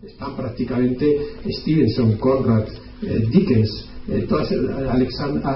Están prácticamente Stevenson, Conrad, Dickens,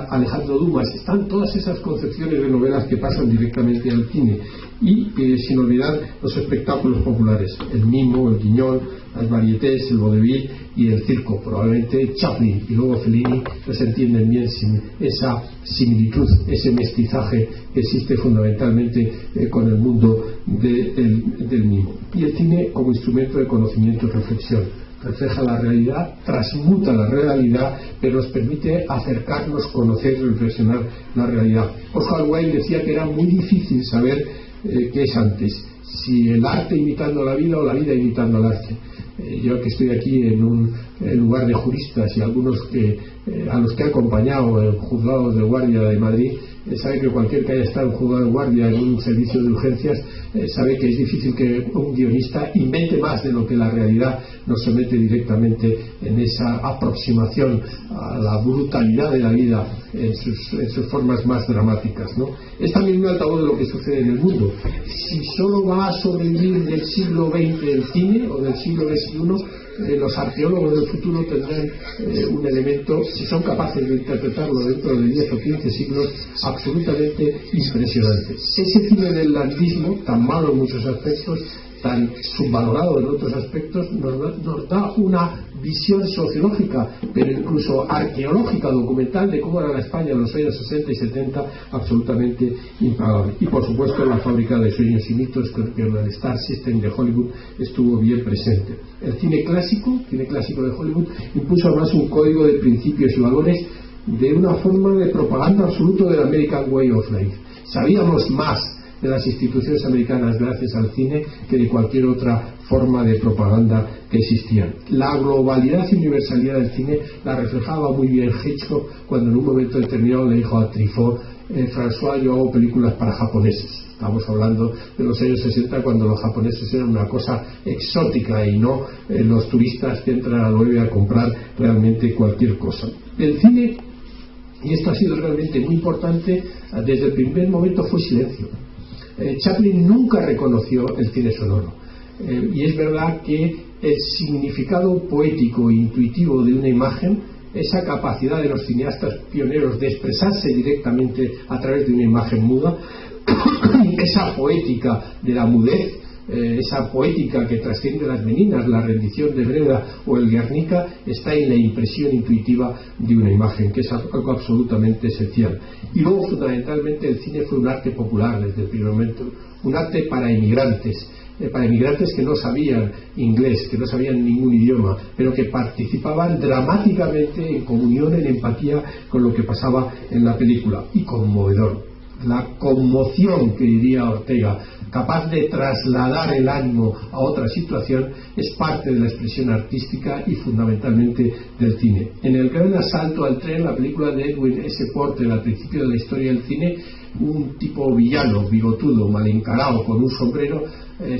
Alejandro Dumas, están todas esas concepciones de novelas que pasan directamente al cine. Y sin olvidar los espectáculos populares, el mimo, el guiñol, las varietés, el vodevil y el circo. Probablemente Chaplin y luego Fellini no se entienden bien sin esa similitud, ese mestizaje que existe fundamentalmente con el mundo del mimo. Y el cine como instrumento de conocimiento y reflexión. Refleja la realidad, transmuta la realidad, pero nos permite acercarnos, conocer y reflexionar la realidad. Oscar Wilde decía que era muy difícil saber qué es antes, si el arte imitando la vida o la vida imitando al arte. Yo que estoy aquí en un lugar de juristas y algunos a los que he acompañado en juzgados de guardia de Madrid, sabe que cualquier que haya estado en juzgado de guardia en un servicio de urgencias sabe que es difícil que un guionista invente más de lo que la realidad nos somete directamente en esa aproximación a la brutalidad de la vida en sus formas más dramáticas, ¿no? Es también un altavoz de lo que sucede en el mundo. Si solo va a sobrevivir del siglo XX el cine o del siglo XXI, los arqueólogos del futuro tendrán un elemento, si son capaces de interpretarlo dentro de 10 o 15 siglos, absolutamente impresionante. Ese cine del landismo, tan malo en muchos aspectos, tan subvalorado en otros aspectos, nos da una visión sociológica, pero incluso arqueológica, documental, de cómo era la España en los años 60 y 70, absolutamente impagable. Y por supuesto la fábrica de sueños y mitos, que en el Star System de Hollywood estuvo bien presente. El cine clásico de Hollywood, impuso además un código de principios y valores de una forma de propaganda absoluta del American Way of Life. Sabíamos más de las instituciones americanas gracias al cine que de cualquier otra forma de propaganda que existían. La globalidad y universalidad del cine la reflejaba muy bien Hitchcock cuando en un momento determinado le dijo a Truffaut: François, yo hago películas para japoneses. Estamos hablando de los años 60, cuando los japoneses eran una cosa exótica y no los turistas que entran a Nueve a comprar realmente cualquier cosa. El cine, y esto ha sido realmente muy importante, desde el primer momento fue silencio. Chaplin nunca reconoció el cine sonoro, y es verdad que el significado poético e intuitivo de una imagen, esa capacidad de los cineastas pioneros de expresarse directamente a través de una imagen muda, esa poética de la mudez, esa poética que trasciende las Meninas, la rendición de Breda o el Guernica, está en la impresión intuitiva de una imagen, que es algo absolutamente esencial. Y luego, fundamentalmente, el cine fue un arte popular desde el primer momento, un arte para inmigrantes que no sabían inglés, que no sabían ningún idioma, pero que participaban dramáticamente en comunión, en empatía con lo que pasaba en la película. Y conmovedor. La conmoción, que diría Ortega, capaz de trasladar el ánimo a otra situación, es parte de la expresión artística y fundamentalmente del cine. En El gran asalto al tren, la película de Edwin S. Porter, al principio de la historia del cine, un tipo villano, bigotudo, mal encarado, con un sombrero,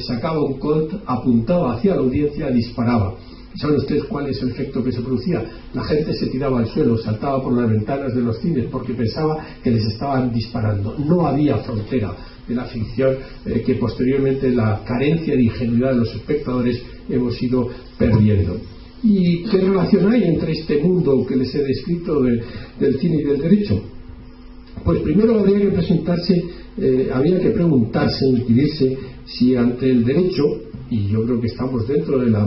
sacaba un Colt, apuntaba hacia la audiencia, disparaba. ¿Saben ustedes cuál es el efecto que se producía? La gente se tiraba al suelo, saltaba por las ventanas de los cines porque pensaba que les estaban disparando. No había frontera de la ficción, que posteriormente la carencia de ingenuidad de los espectadores hemos ido perdiendo. ¿Y qué relación hay entre este mundo que les he descrito del cine y del derecho? Pues primero habría que preguntarse, inquirirse si ante el derecho, y yo creo que estamos dentro de la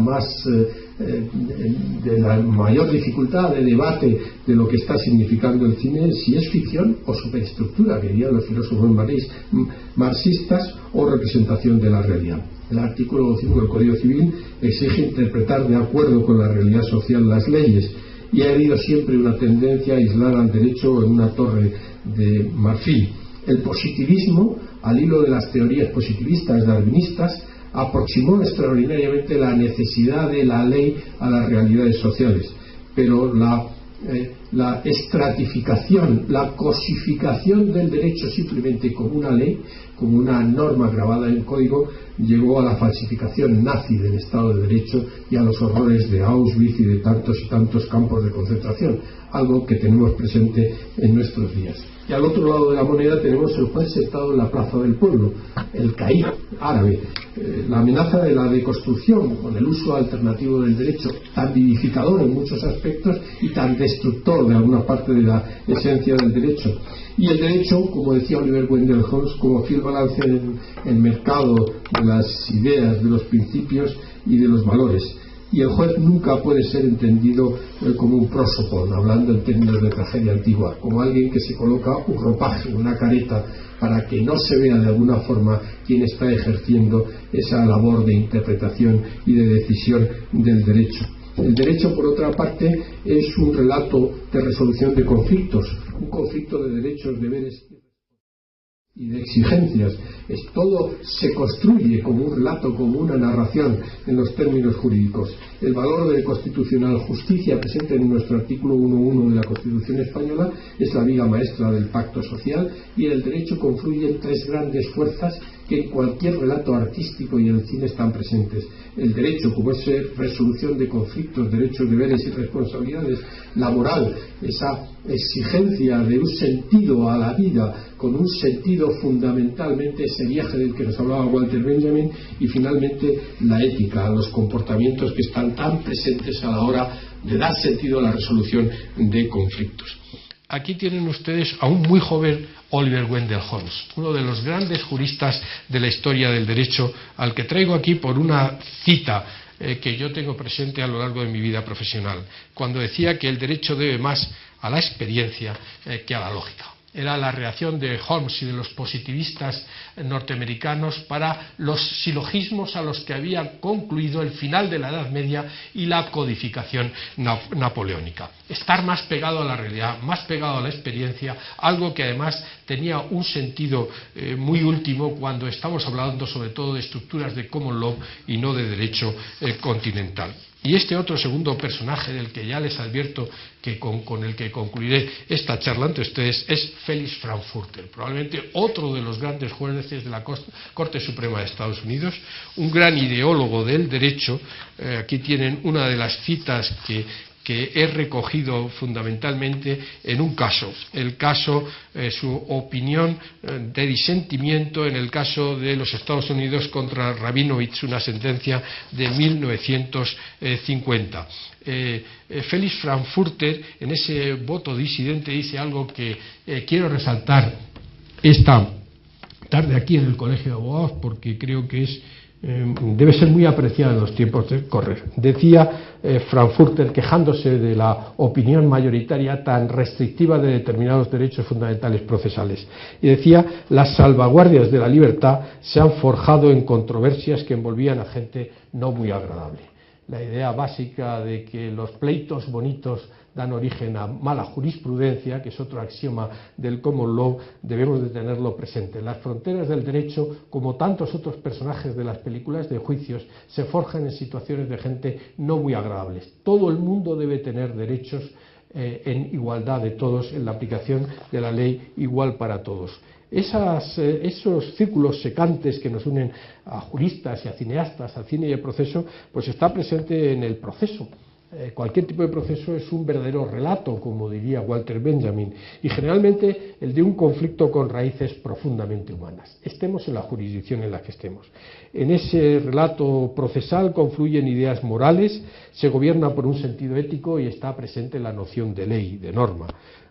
mayor dificultad de debate de lo que está significando el cine, si es ficción o superestructura, que dirían los filósofos marxistas, o representación de la realidad. El artículo 5 del Código Civil exige interpretar de acuerdo con la realidad social las leyes, y ha habido siempre una tendencia a aislar al derecho en una torre de marfil. El positivismo, al hilo de las teorías positivistas darwinistas, aproximó extraordinariamente la necesidad de la ley a las realidades sociales, pero la la estratificación, la cosificación del derecho simplemente como una ley, como una norma grabada en código, llegó a la falsificación nazi del Estado de Derecho y a los horrores de Auschwitz y de tantos y tantos campos de concentración, algo que tenemos presente en nuestros días. Y al otro lado de la moneda tenemos el juez sentado en la plaza del pueblo, el caí árabe, la amenaza de la deconstrucción con el uso alternativo del derecho, tan vivificador en muchos aspectos y tan destructor de alguna parte de la esencia del derecho. Y el derecho, como decía Oliver Wendell Holmes, como fiel balance en el mercado de las ideas, de los principios y de los valores. Y el juez nunca puede ser entendido como un prósopon, hablando en términos de tragedia antigua, como alguien que se coloca un ropaje, una careta, para que no se vea de alguna forma quién está ejerciendo esa labor de interpretación y de decisión del derecho. El derecho, por otra parte, es un relato de resolución de conflictos, un conflicto de derechos, deberes y de exigencias. Todo se construye como un relato, como una narración en los términos jurídicos. El valor de constitucional justicia presente en nuestro artículo 1.1 de la Constitución española es la viga maestra del pacto social, y en el derecho confluyen tres grandes fuerzas que en cualquier relato artístico y en el cine están presentes. El derecho como esa resolución de conflictos, derechos, deberes y responsabilidades, la moral, esa exigencia de un sentido a la vida, con un sentido fundamentalmente ese viaje del que nos hablaba Walter Benjamin, y finalmente la ética, los comportamientos que están tan presentes a la hora de dar sentido a la resolución de conflictos. Aquí tienen ustedes a un muy joven Oliver Wendell Holmes, uno de los grandes juristas de la historia del derecho, al que traigo aquí por una cita que yo tengo presente a lo largo de mi vida profesional, cuando decía que el derecho debe más a la experiencia que a la lógica. Era la reacción de Holmes y de los positivistas norteamericanos para los silogismos a los que había concluido el final de la Edad Media y la codificación napoleónica. Estar más pegado a la realidad, más pegado a la experiencia, algo que además tenía un sentido muy último cuando estamos hablando sobre todo de estructuras de common law y no de derecho continental. Y este otro segundo personaje del que ya les advierto que con el que concluiré esta charla ante ustedes es Felix Frankfurter, probablemente otro de los grandes jueces de la Corte Suprema de Estados Unidos, un gran ideólogo del derecho. Aquí tienen una de las citas que he recogido fundamentalmente en un caso, el caso, su opinión de disentimiento en el caso de los Estados Unidos contra Rabinovich, una sentencia de 1950. Felix Frankfurter, en ese voto disidente, dice algo que quiero resaltar esta tarde aquí en el Colegio de Abogados, porque creo que debe ser muy apreciado en los tiempos de correr. Decía Frankfurter, quejándose de la opinión mayoritaria tan restrictiva de determinados derechos fundamentales procesales, y decía: las salvaguardias de la libertad se han forjado en controversias que envolvían a gente no muy agradable. La idea básica de que los pleitos bonitos dan origen a mala jurisprudencia, que es otro axioma del common law, debemos de tenerlo presente. Las fronteras del derecho, como tantos otros personajes de las películas de juicios, se forjan en situaciones de gente no muy agradables. Todo el mundo debe tener derechos en igualdad de todos, en la aplicación de la ley igual para todos. Esos círculos secantes que nos unen a juristas y a cineastas, al cine y al proceso, pues está presente en el proceso. Cualquier tipo de proceso es un verdadero relato, como diría Walter Benjamin, y generalmente el de un conflicto con raíces profundamente humanas, estemos en la jurisdicción en la que estemos. En ese relato procesal confluyen ideas morales, se gobierna por un sentido ético y está presente la noción de ley, de norma.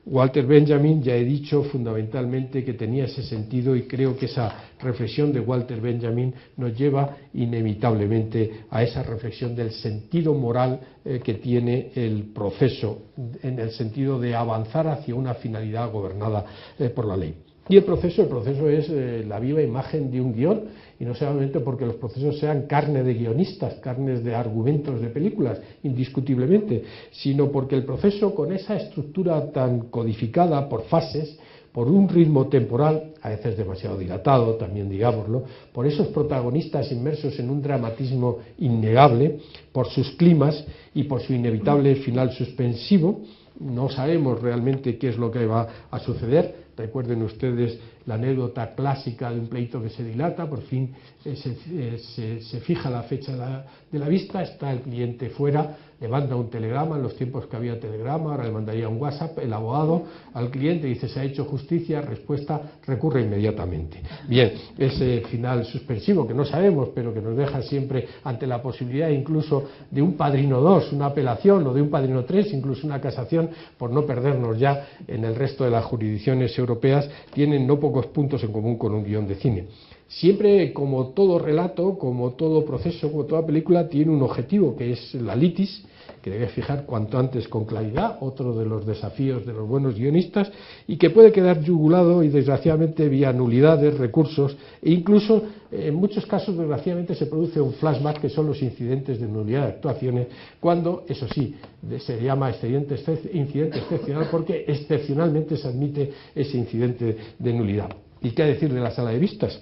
Walter Benjamin, ya he dicho fundamentalmente que tenía ese sentido, y creo que esa reflexión de Walter Benjamin nos lleva inevitablemente a esa reflexión del sentido moral que tiene el proceso, en el sentido de avanzar hacia una finalidad gobernada por la ley. Y el proceso es la viva imagen de un guión, y no solamente porque los procesos sean carne de guionistas, carnes de argumentos de películas, indiscutiblemente, sino porque el proceso, con esa estructura tan codificada por fases, por un ritmo temporal, a veces demasiado dilatado, también digámoslo, por esos protagonistas inmersos en un dramatismo innegable, por sus climas y por su inevitable final suspensivo, no sabemos realmente qué es lo que va a suceder. Recuerden ustedes la anécdota clásica de un pleito que se dilata, por fin se fija la fecha de la vista, está el cliente fuera, le manda un telegrama, en los tiempos que había telegrama, ahora le mandaría un WhatsApp, el abogado al cliente dice se ha hecho justicia, respuesta, recurre inmediatamente. Bien, ese final suspensivo que no sabemos, pero que nos deja siempre ante la posibilidad incluso de un padrino 2, una apelación, o de un padrino 3, incluso una casación, por no perdernos ya en el resto de las jurisdicciones europeas, tienen no pocos puntos en común con un guión de cine. Siempre, como todo relato, como todo proceso, como toda película, tiene un objetivo, que es la litis, que debe fijar cuanto antes con claridad, otro de los desafíos de los buenos guionistas, y que puede quedar yugulado y desgraciadamente vía nulidades, recursos, e incluso en muchos casos desgraciadamente se produce un flashback, que son los incidentes de nulidad de actuaciones, cuando, eso sí, se llama incidente excepcional porque excepcionalmente se admite ese incidente de nulidad. ¿Y qué decir de la sala de vistas?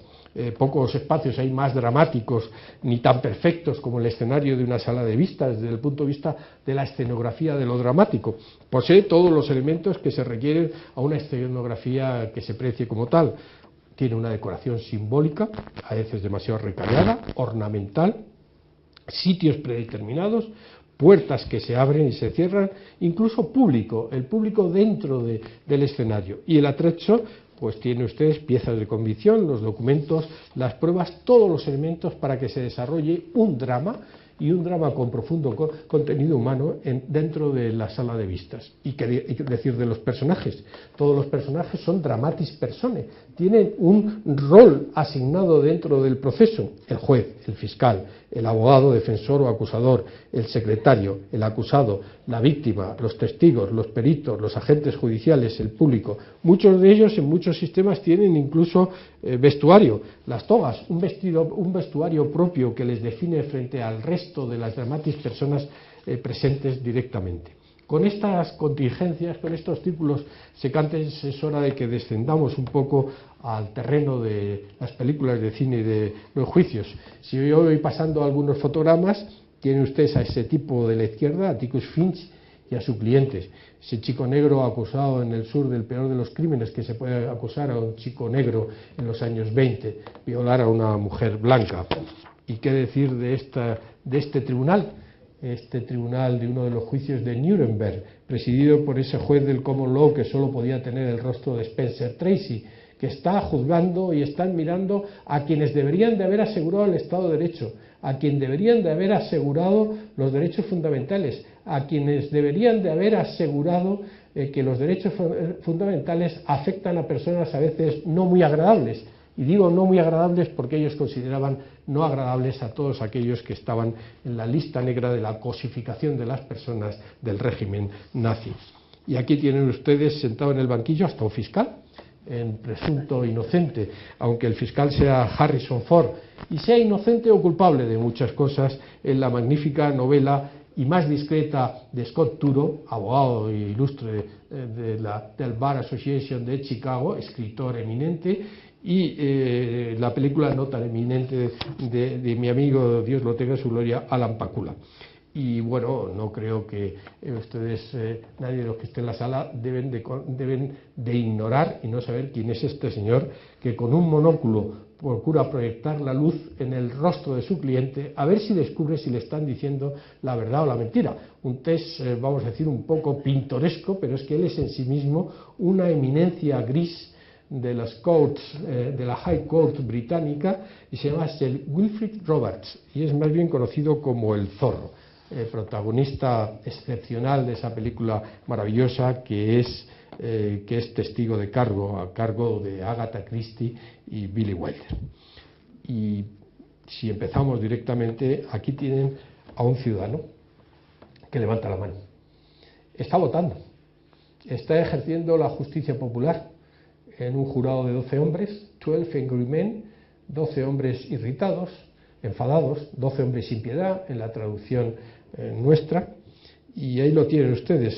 Pocos espacios hay más dramáticos ni tan perfectos como el escenario de una sala de vistas desde el punto de vista de la escenografía de lo dramático. Posee todos los elementos que se requieren a una escenografía que se precie como tal. Tiene una decoración simbólica, a veces demasiado recreada, ornamental, sitios predeterminados, puertas que se abren y se cierran, incluso público, el público dentro del escenario. Y el atrecho, pues tiene ustedes piezas de convicción, los documentos, las pruebas, todos los elementos para que se desarrolle un drama, y un drama con profundo contenido humano dentro de la sala de vistas. Y qué decir de los personajes. Todos los personajes son dramatis personae, tienen un rol asignado dentro del proceso: el juez, el fiscal, el abogado, defensor o acusador, el secretario, el acusado, la víctima, los testigos, los peritos, los agentes judiciales, el público. Muchos de ellos en muchos sistemas tienen incluso vestuario, las togas, un vestuario propio que les define frente al resto de las dramatis personas presentes directamente. Con estas contingencias, con estos títulos secantes, es hora de que descendamos un poco al terreno de las películas de cine y de los juicios. Si yo voy pasando algunos fotogramas, tienen ustedes a ese tipo de la izquierda, Atticus Finch, y a sus clientes. Ese chico negro acusado en el sur del peor de los crímenes que se puede acusar a un chico negro en los años 20, violar a una mujer blanca. ¿Y qué decir de este tribunal? Este tribunal de uno de los juicios de Nuremberg, presidido por ese juez del common law que solo podía tener el rostro de Spencer Tracy, que está juzgando y están mirando a quienes deberían de haber asegurado el Estado de Derecho, a quienes deberían de haber asegurado los derechos fundamentales, a quienes deberían de haber asegurado que los derechos fundamentales afectan a personas a veces no muy agradables. Y digo no muy agradables porque ellos consideraban no agradables a todos aquellos que estaban en la lista negra de la cosificación de las personas del régimen nazi. Y aquí tienen ustedes sentado en el banquillo hasta un fiscal, en presunto inocente, aunque el fiscal sea Harrison Ford, y sea inocente o culpable de muchas cosas, en la magnífica novela y más discreta de Scott Turow, abogado ilustre del Bar Association de Chicago, escritor eminente, y la película no tan eminente de mi amigo, Dios lo tenga en su gloria, Alan Pakula. Y bueno, no creo que ustedes, nadie de los que esté en la sala, deben de ignorar y no saber quién es este señor que con un monóculo procura proyectar la luz en el rostro de su cliente a ver si descubre si le están diciendo la verdad o la mentira. Un test, vamos a decir, un poco pintoresco, pero es que él es en sí mismo una eminencia gris de las courts, de la High Court británica, y se llama Sir Wilfrid Roberts, y es más bien conocido como el Zorro, protagonista excepcional de esa película maravillosa que es Testigo de Cargo, a cargo de Agatha Christie y Billy Wilder. Y si empezamos directamente, aquí tienen a un ciudadano que levanta la mano, está votando, está ejerciendo la justicia popular en un jurado de 12 hombres, 12 angry men, 12 hombres irritados, enfadados, 12 hombres sin piedad, en la traducción nuestra, y ahí lo tienen ustedes.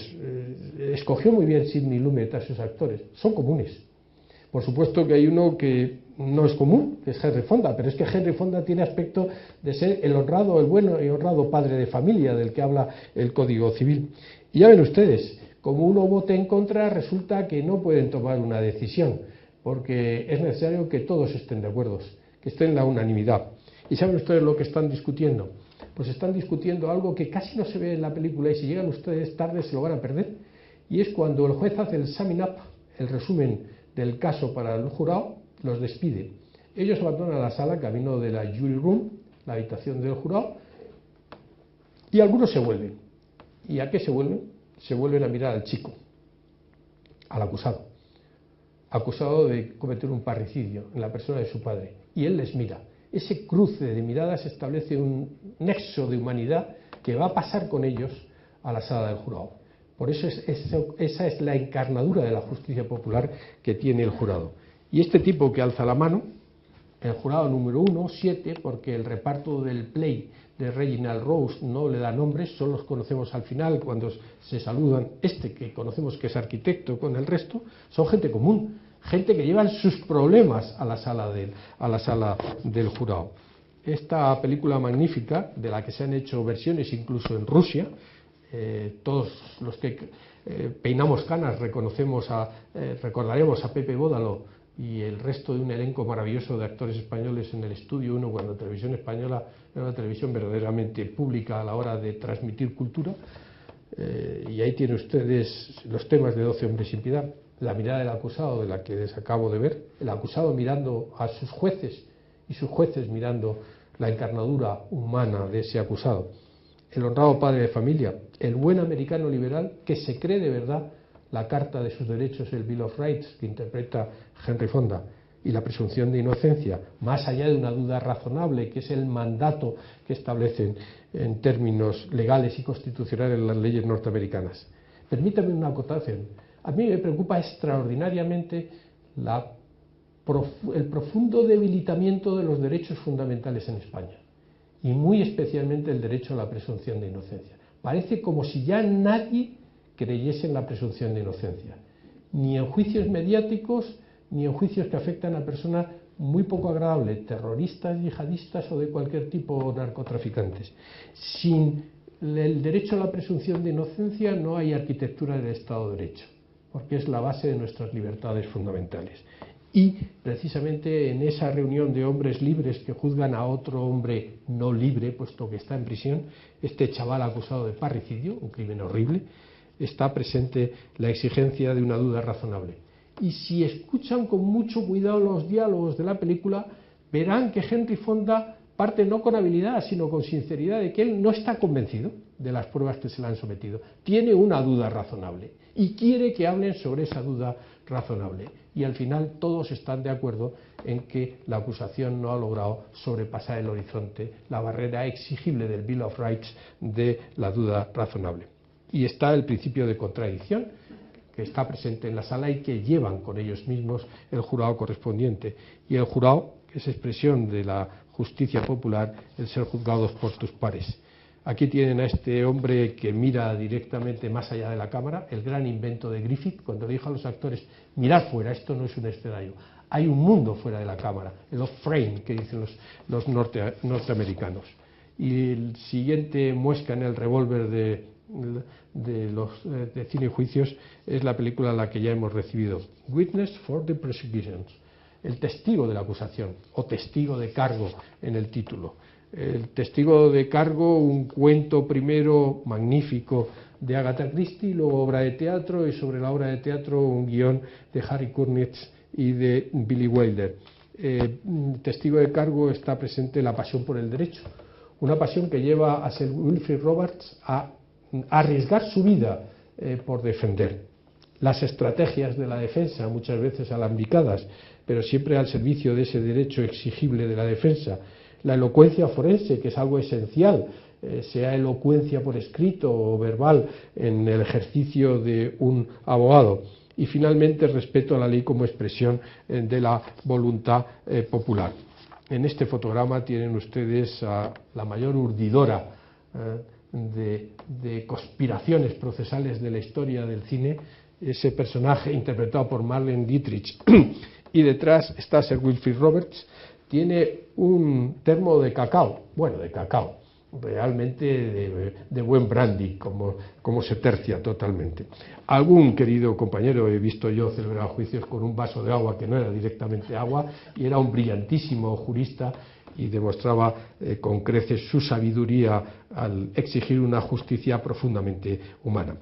Escogió muy bien Sidney Lumet a sus actores, son comunes. Por supuesto que hay uno que no es común, que es Henry Fonda, pero es que Henry Fonda tiene aspecto de ser el honrado, el bueno y honrado padre de familia del que habla el Código Civil. Y ya ven ustedes, como uno vote en contra, resulta que no pueden tomar una decisión, porque es necesario que todos estén de acuerdo, que estén en la unanimidad. ¿Y saben ustedes lo que están discutiendo? Pues están discutiendo algo que casi no se ve en la película, y si llegan ustedes tarde se lo van a perder, y es cuando el juez hace el summing up, el resumen del caso para el jurado, los despide. Ellos abandonan la sala, camino de la jury room, la habitación del jurado, y algunos se vuelven. ¿Y a qué se vuelven? Se vuelven a mirar al chico, al acusado, acusado de cometer un parricidio en la persona de su padre, y él les mira. Ese cruce de miradas establece un nexo de humanidad que va a pasar con ellos a la sala del jurado. Por eso esa es la encarnadura de la justicia popular que tiene el jurado. Y este tipo que alza la mano, el jurado número 1, 7, porque el reparto del play de Reginald Rose no le da nombres, solo los conocemos al final cuando se saludan. Este que conocemos que es arquitecto con el resto, son gente común, gente que llevan sus problemas a la sala del jurado. Esta película magnífica, de la que se han hecho versiones incluso en Rusia, todos los que peinamos canas recordaremos a Pepe Bódalo y el resto de un elenco maravilloso de actores españoles en el Estudio 1, cuando la televisión española era una televisión verdaderamente pública a la hora de transmitir cultura. Y ahí tienen ustedes los temas de 12 hombres sin piedad, la mirada del acusado, de la que les acabo de ver, el acusado mirando a sus jueces y sus jueces mirando la encarnadura humana de ese acusado, el honrado padre de familia, el buen americano liberal que se cree de verdad la Carta de sus Derechos, el Bill of Rights, que interpreta Henry Fonda, y la presunción de inocencia, más allá de una duda razonable, que es el mandato que establecen en términos legales y constitucionales las leyes norteamericanas. Permítame una acotación. A mí me preocupa extraordinariamente el profundo debilitamiento de los derechos fundamentales en España, y muy especialmente el derecho a la presunción de inocencia. Parece como si ya nadie creyese en la presunción de inocencia, ni en juicios mediáticos, ni en juicios que afectan a personas muy poco agradables, terroristas, yihadistas o de cualquier tipo, narcotraficantes. Sin el derecho a la presunción de inocencia no hay arquitectura del Estado de Derecho, porque es la base de nuestras libertades fundamentales. Y precisamente en esa reunión de hombres libres que juzgan a otro hombre no libre, puesto que está en prisión, este chaval acusado de parricidio, un crimen horrible, está presente la exigencia de una duda razonable. Y si escuchan con mucho cuidado los diálogos de la película, verán que Henry Fonda parte no con habilidad, sino con sinceridad, de que él no está convencido de las pruebas que se le han sometido. Tiene una duda razonable y quiere que hablen sobre esa duda razonable. Y al final todos están de acuerdo en que la acusación no ha logrado sobrepasar el horizonte, la barrera exigible del Bill of Rights de la duda razonable. Y está el principio de contradicción, que está presente en la sala y que llevan con ellos mismos el jurado correspondiente. Y el jurado, que es expresión de la justicia popular, el ser juzgados por tus pares. Aquí tienen a este hombre que mira directamente más allá de la cámara, el gran invento de Griffith, cuando le dijo a los actores: mirad fuera, esto no es un escenario, hay un mundo fuera de la cámara, el off-frame, que dicen los norteamericanos. Y el siguiente muesca en el revólver de Cine y Juicios es la película a la que ya hemos recibido, Witness for the Prosecution, el testigo de la acusación, o testigo de cargo en el título. El testigo de cargo, un cuento primero magnífico de Agatha Christie, luego obra de teatro, y sobre la obra de teatro un guión de Harry Kurnitz y de Billy Wilder. Testigo de cargo está presente la pasión por el derecho, una pasión que lleva a Sir Wilfrid Roberts a arriesgar su vida por defender. Las estrategias de la defensa, muchas veces alambicadas, pero siempre al servicio de ese derecho exigible de la defensa. La elocuencia forense, que es algo esencial, sea elocuencia por escrito o verbal en el ejercicio de un abogado. Y finalmente, respeto a la ley como expresión de la voluntad popular. En este fotograma tienen ustedes a la mayor urdidora de conspiraciones procesales de la historia del cine, ese personaje interpretado por Marlene Dietrich, y detrás está Sir Wilfrid Roberts. Tiene un termo de cacao, realmente de buen brandy, como se tercia totalmente. Algún querido compañero he visto yo celebrar juicios con un vaso de agua que no era directamente agua, y era un brillantísimo jurista y demostraba con creces su sabiduría al exigir una justicia profundamente humana.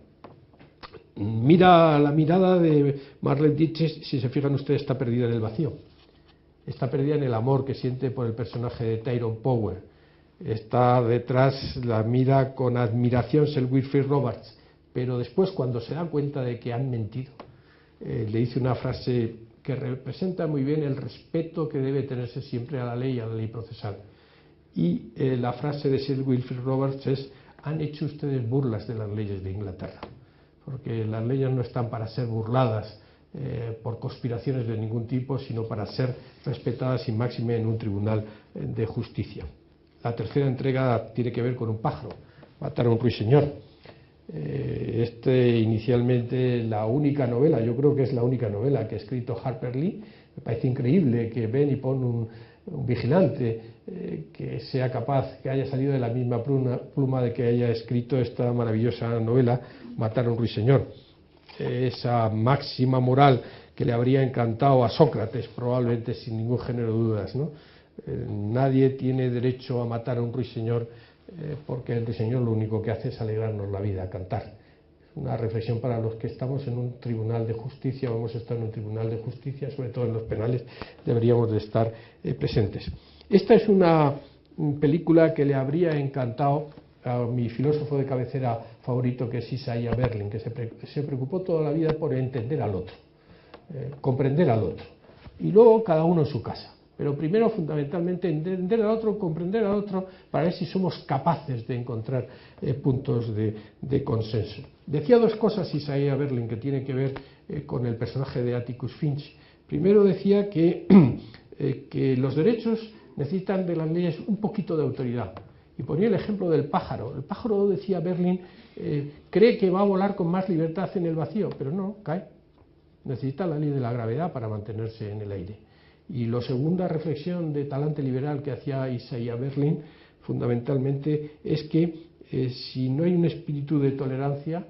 Mira, la mirada de Marlene Dietrich, si se fijan ustedes, está perdida en el vacío. Está perdida en el amor que siente por el personaje de Tyrone Power. Está detrás, la mira con admiración Sir Wilfrid Roberts, pero después, cuando se da cuenta de que han mentido, le dice una frase que representa muy bien el respeto que debe tenerse siempre a la ley procesal. Y la frase de Sir Wilfrid Roberts es: han hecho ustedes burlas de las leyes de Inglaterra, porque las leyes no están para ser burladas por conspiraciones de ningún tipo, sino para ser respetadas y máxime en un tribunal de justicia. La tercera entrega tiene que ver con un pájaro, matar a un ruiseñor. Inicialmente la única novela, yo creo que es la única novela que ha escrito Harper Lee. Me parece increíble que ven y pon un vigilante que sea capaz, que haya salido de la misma pluma de que haya escrito esta maravillosa novela, Matar a un ruiseñor. Esa máxima moral que le habría encantado a Sócrates, probablemente sin ningún género de dudas, ¿no? Nadie tiene derecho a matar a un ruiseñor, porque el ruiseñor lo único que hace es alegrarnos la vida, cantar. Una reflexión para los que estamos en un tribunal de justicia, o hemos estado en un tribunal de justicia, sobre todo en los penales, deberíamos de estar presentes. Esta es una película que le habría encantado a mi filósofo de cabecera favorito, que es Isaiah Berlin, que se preocupó toda la vida por entender al otro, comprender al otro, y luego cada uno en su casa. Pero primero, fundamentalmente, entender al otro, comprender al otro, para ver si somos capaces de encontrar puntos de consenso. Decía dos cosas Isaiah Berlin que tienen que ver con el personaje de Atticus Finch. Primero decía que los derechos necesitan de las leyes un poquito de autoridad. Y ponía el ejemplo del pájaro. El pájaro, decía Berlin, cree que va a volar con más libertad en el vacío, pero no, cae. Necesita la ley de la gravedad para mantenerse en el aire. Y la segunda reflexión de talante liberal que hacía Isaiah Berlin, fundamentalmente, es que si no hay un espíritu de tolerancia,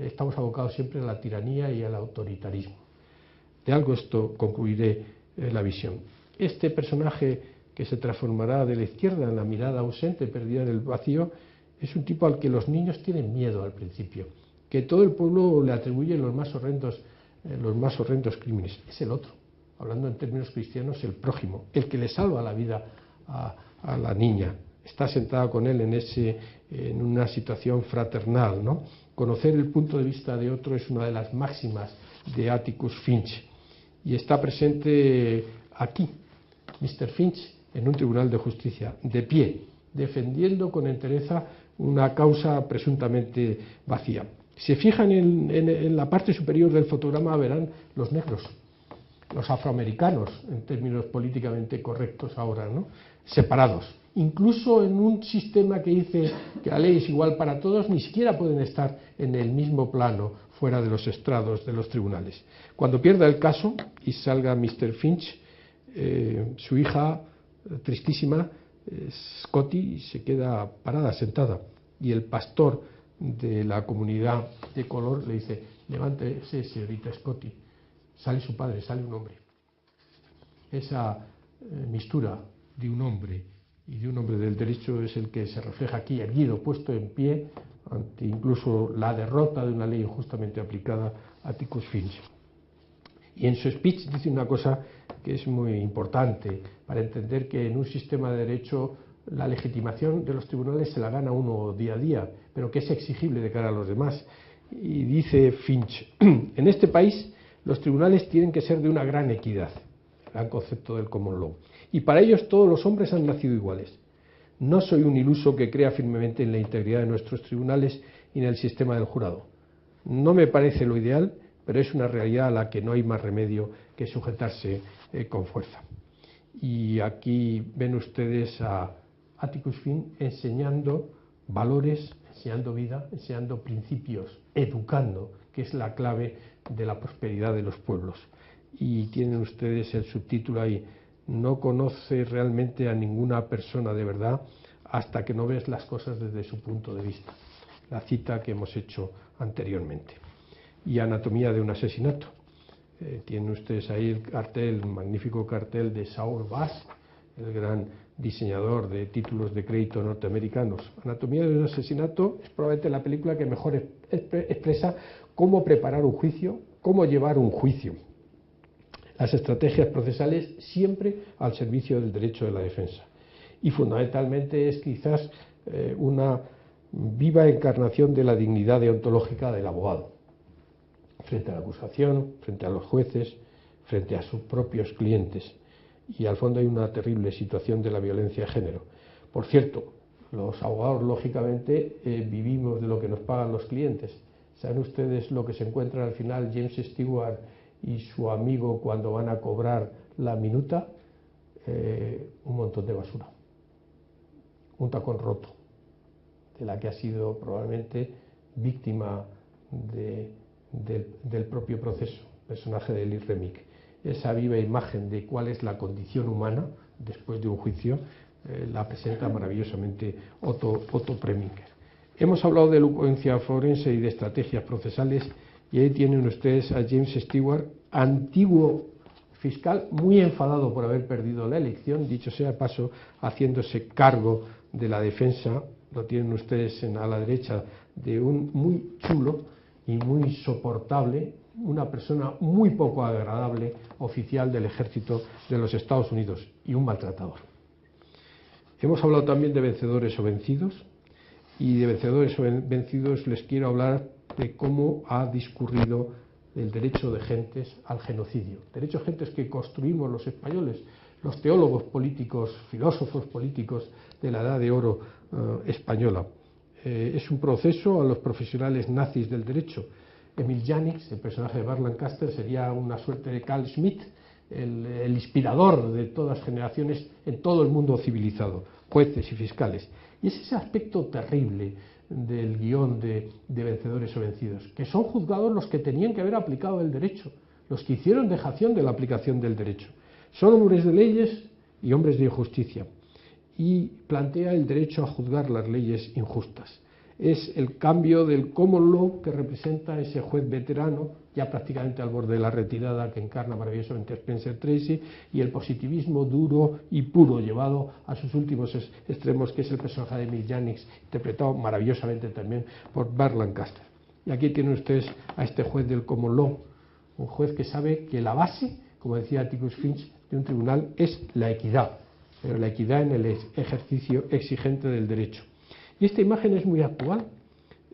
estamos abocados siempre a la tiranía y al autoritarismo. De algo esto concluiré la visión. Este personaje que se transformará de la izquierda en la mirada ausente, perdida en el vacío, es un tipo al que los niños tienen miedo al principio, que todo el pueblo le atribuye los más horrendos crímenes. Es el otro. Hablando en términos cristianos, el prójimo, el que le salva la vida a la niña. Está sentada con él en una situación fraternal, ¿no? Conocer el punto de vista de otro es una de las máximas de Atticus Finch. Y está presente aquí, Mr. Finch, en un tribunal de justicia, de pie, defendiendo con entereza una causa presuntamente vacía. Si se fijan en la parte superior del fotograma, verán los negros, los afroamericanos, en términos políticamente correctos ahora, ¿no? Separados. Incluso en un sistema que dice que la ley es igual para todos, ni siquiera pueden estar en el mismo plano fuera de los estrados de los tribunales. Cuando pierda el caso y salga Mr. Finch, su hija, tristísima, Scotty, se queda parada, sentada, y el pastor de la comunidad de color le dice: levántese, señorita Scotty. Sale su padre, sale un hombre. Esa mistura de un hombre y de un hombre del derecho es el que se refleja aquí, erguido, puesto en pie, ante incluso la derrota de una ley injustamente aplicada a Atticus Finch. Y en su speech dice una cosa que es muy importante para entender que en un sistema de derecho la legitimación de los tribunales se la gana uno día a día, pero que es exigible de cara a los demás. Y dice Finch: en este país los tribunales tienen que ser de una gran equidad, el gran concepto del common law, y para ellos todos los hombres han nacido iguales. No soy un iluso que crea firmemente en la integridad de nuestros tribunales y en el sistema del jurado. No me parece lo ideal, pero es una realidad a la que no hay más remedio que sujetarse con fuerza. Y aquí ven ustedes a Atticus Finch enseñando valores, enseñando vida, enseñando principios, educando, que es la clave de la prosperidad de los pueblos. Y tienen ustedes el subtítulo ahí: no conoce realmente a ninguna persona de verdad hasta que no ves las cosas desde su punto de vista. La cita que hemos hecho anteriormente. Y Anatomía de un asesinato. Tienen ustedes ahí el cartel, el magnífico cartel de Saul Bass, el gran diseñador de títulos de crédito norteamericanos. Anatomía de un asesinato es probablemente la película que mejor expresa cómo preparar un juicio, cómo llevar un juicio. Las estrategias procesales siempre al servicio del derecho de la defensa. Y fundamentalmente es quizás una viva encarnación de la dignidad deontológica del abogado, frente a la acusación, frente a los jueces, frente a sus propios clientes. Y al fondo hay una terrible situación de la violencia de género. Por cierto, los abogados lógicamente vivimos de lo que nos pagan los clientes. ¿Saben ustedes lo que se encuentran al final James Stewart y su amigo cuando van a cobrar la minuta? Un montón de basura, un tacón roto, de la que ha sido probablemente víctima del propio proceso, personaje de Lee Remick. Esa viva imagen de cuál es la condición humana después de un juicio la presenta maravillosamente Otto Preminger. Hemos hablado de elocuencia forense y de estrategias procesales, y ahí tienen ustedes a James Stewart, antiguo fiscal, muy enfadado por haber perdido la elección, dicho sea de paso, haciéndose cargo de la defensa. Lo tienen ustedes a la derecha, de un muy chulo y muy soportable, una persona muy poco agradable, oficial del ejército de los Estados Unidos y un maltratador. Hemos hablado también de vencedores o vencidos, y de vencedores o vencidos les quiero hablar de cómo ha discurrido el derecho de gentes al genocidio. Derecho de gentes que construimos los españoles, los teólogos políticos, filósofos políticos de la Edad de Oro española. Es un proceso a los profesionales nazis del derecho. Emil Jannings, el personaje de Burt Lancaster, sería una suerte de Carl Schmitt, el inspirador de todas las generaciones en todo el mundo civilizado, jueces y fiscales. Y es ese aspecto terrible del guión de vencedores o vencidos, que son juzgados los que tenían que haber aplicado el derecho, los que hicieron dejación de la aplicación del derecho. Son hombres de leyes y hombres de injusticia, y plantea el derecho a juzgar las leyes injustas. Es el cambio del common law que representa ese juez veterano, ya prácticamente al borde de la retirada, que encarna maravillosamente Spencer Tracy, y el positivismo duro y puro llevado a sus últimos extremos, que es el personaje de Emil Jannings, interpretado maravillosamente también por Burt Lancaster. Y aquí tienen ustedes a este juez del common law, un juez que sabe que la base, como decía Atticus Finch, de un tribunal es la equidad, pero la equidad en el ejercicio exigente del derecho. Y esta imagen es muy actual.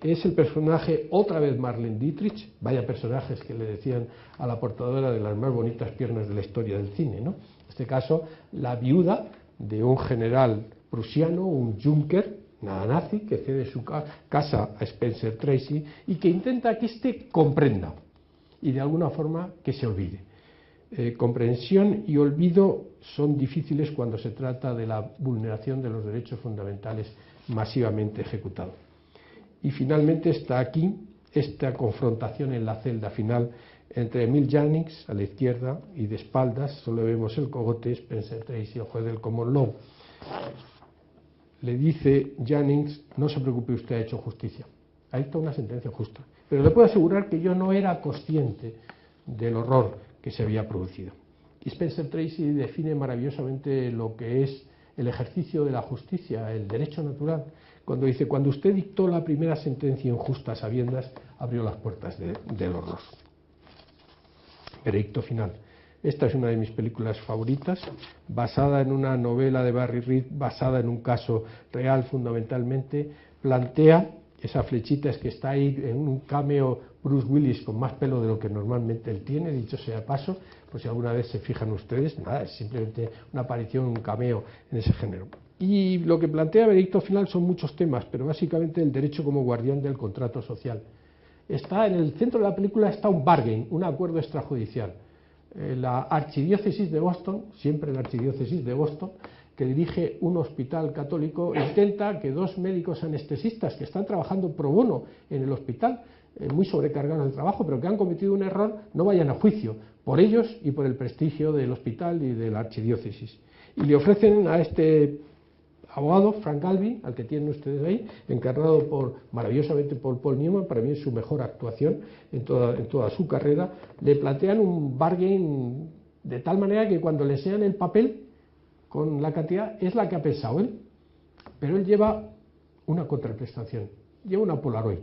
Es el personaje, otra vez Marlene Dietrich, vaya personajes que le decían a la portadora de las más bonitas piernas de la historia del cine, ¿no? En este caso, la viuda de un general prusiano, un Junker, nada nazi, que cede su casa a Spencer Tracy y que intenta que éste comprenda y de alguna forma que se olvide. Comprensión y olvido son difíciles cuando se trata de la vulneración de los derechos fundamentales masivamente ejecutado. Y finalmente está aquí esta confrontación en la celda final entre Emil Jannings a la izquierda, y de espaldas solo vemos el cogote, Spencer Tracy, el juez del common law. Le dice Jannings: no se preocupe, usted ha hecho justicia, ha dictado una sentencia justa, pero le puedo asegurar que yo no era consciente del horror que se había producido. Y Spencer Tracy define maravillosamente lo que es el ejercicio de la justicia, el derecho natural, cuando dice: cuando usted dictó la primera sentencia injusta a sabiendas, abrió las puertas del horror. Veredicto final. Esta es una de mis películas favoritas, basada en una novela de Barry Reed, basada en un caso real fundamentalmente. Plantea, esa flechita es que está ahí en un cameo Bruce Willis con más pelo de lo que normalmente él tiene, dicho sea de paso, pues si alguna vez se fijan ustedes, nada, es simplemente una aparición, un cameo en ese género. Y lo que plantea Veredicto Final son muchos temas, pero básicamente el derecho como guardián del contrato social. Está en el centro de la película, está un bargain, un acuerdo extrajudicial. La archidiócesis de Boston, siempre la archidiócesis de Boston, que dirige un hospital católico, intenta que dos médicos anestesistas que están trabajando pro bono en el hospital, muy sobrecargados de trabajo, pero que han cometido un error, no vayan a juicio, por ellos y por el prestigio del hospital y de la archidiócesis. Y le ofrecen a este abogado, Frank Galvin, al que tienen ustedes ahí, encarnado maravillosamente por Paul Newman, para mí es su mejor actuación en toda su carrera, le plantean un bargain de tal manera que cuando le enseñan el papel con la cantidad es la que ha pensado él, pero él lleva una contraprestación, lleva una Polaroid.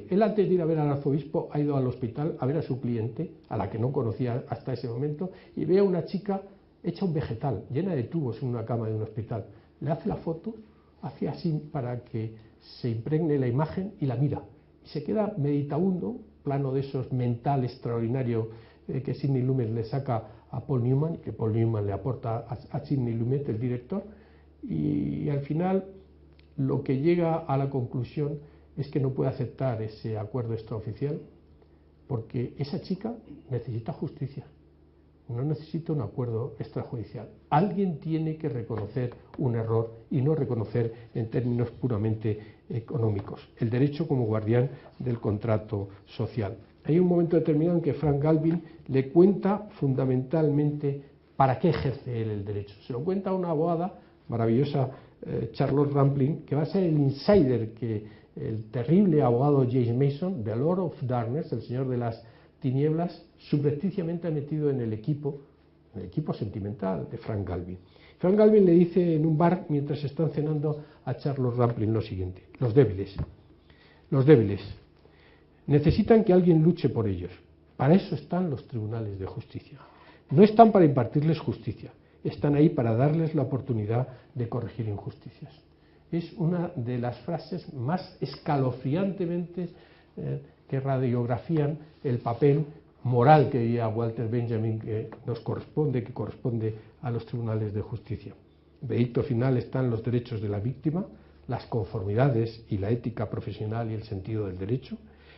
Él, antes de ir a ver al arzobispo, ha ido al hospital a ver a su cliente, a la que no conocía hasta ese momento, y ve a una chica hecha un vegetal, llena de tubos en una cama de un hospital. Le hace la foto, hace así para que se impregne la imagen y la mira. Y se queda meditabundo, plano de esos mental extraordinario que Sidney Lumet le saca a Paul Newman, y que Paul Newman le aporta a Sidney Lumet, el director, y al final lo que llega a la conclusión es que no puede aceptar ese acuerdo extraoficial porque esa chica necesita justicia, no necesita un acuerdo extrajudicial. Alguien tiene que reconocer un error y no reconocer en términos puramente económicos. El derecho como guardián del contrato social. Hay un momento determinado en que Frank Galvin le cuenta fundamentalmente para qué ejerce él el derecho. Se lo cuenta a una abogada maravillosa, Charlotte Rampling, que va a ser el insider que el terrible abogado James Mason, The Lord of Darkness, el señor de las tinieblas, subrepticiamente ha metido en el equipo sentimental de Frank Galvin. Frank Galvin le dice en un bar, mientras están cenando, a Charlotte Rampling lo siguiente: los débiles necesitan que alguien luche por ellos. Para eso están los tribunales de justicia. No están para impartirles justicia, están ahí para darles la oportunidad de corregir injusticias. Es una de las frases más escalofriantemente que radiografían el papel moral que veía Walter Benjamin, que corresponde a los tribunales de justicia. Veredicto final están los derechos de la víctima, las conformidades y la ética profesional y el sentido del derecho,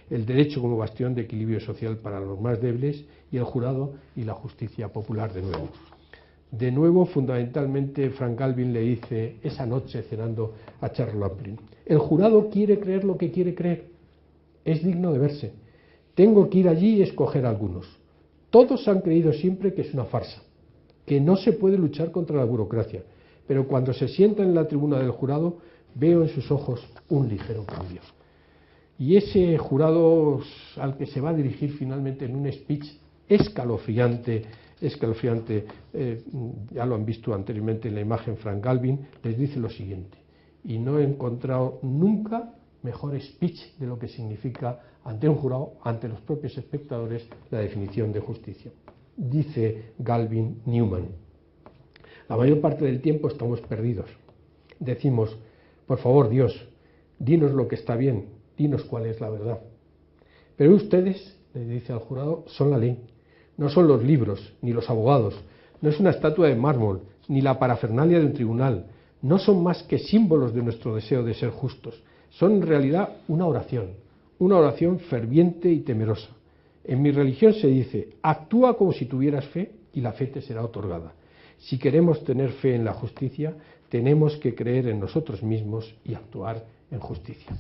el derecho como bastión de equilibrio social para los más débiles, y el jurado y la justicia popular de nuevo. De nuevo, fundamentalmente, Frank Galvin le dice esa noche cenando a Charles Rampling: el jurado quiere creer lo que quiere creer, es digno de verse. Tengo que ir allí y escoger algunos. Todos han creído siempre que es una farsa, que no se puede luchar contra la burocracia, pero cuando se sientan en la tribuna del jurado, veo en sus ojos un ligero cambio. Y ese jurado al que se va a dirigir finalmente en un speech escalofriante, ya lo han visto anteriormente en la imagen Frank Galvin, les dice lo siguiente: y no he encontrado nunca mejor speech de lo que significa ante un jurado, ante los propios espectadores, la definición de justicia. Dice Galvin Newman: la mayor parte del tiempo estamos perdidos. Decimos: por favor, Dios, dinos lo que está bien, dinos cuál es la verdad. Pero ustedes, le dice al jurado, son la ley. No son los libros, ni los abogados, no es una estatua de mármol, ni la parafernalia de un tribunal, no son más que símbolos de nuestro deseo de ser justos, son en realidad una oración ferviente y temerosa. En mi religión se dice: actúa como si tuvieras fe y la fe te será otorgada. Si queremos tener fe en la justicia, tenemos que creer en nosotros mismos y actuar en justicia.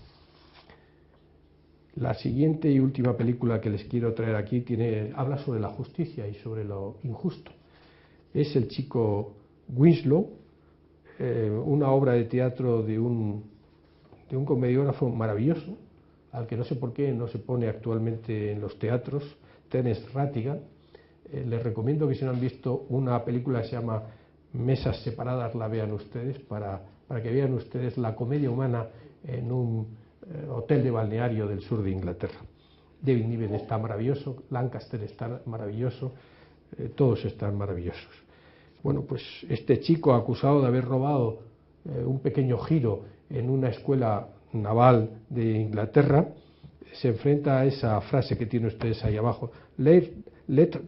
La siguiente y última película que les quiero traer aquí habla sobre la justicia y sobre lo injusto. Es El chico Winslow, una obra de teatro de un comediógrafo maravilloso, al que no sé por qué no se pone actualmente en los teatros, Terence Rattigan. Les recomiendo que, si no han visto una película que se llama Mesas separadas, la vean ustedes, para que vean ustedes la comedia humana en un hotel de balneario del sur de Inglaterra. David Niven está maravilloso, Lancaster está maravilloso, todos están maravillosos. Bueno, pues este chico, acusado de haber robado un pequeño giro en una escuela naval de Inglaterra, se enfrenta a esa frase que tienen ustedes ahí abajo: let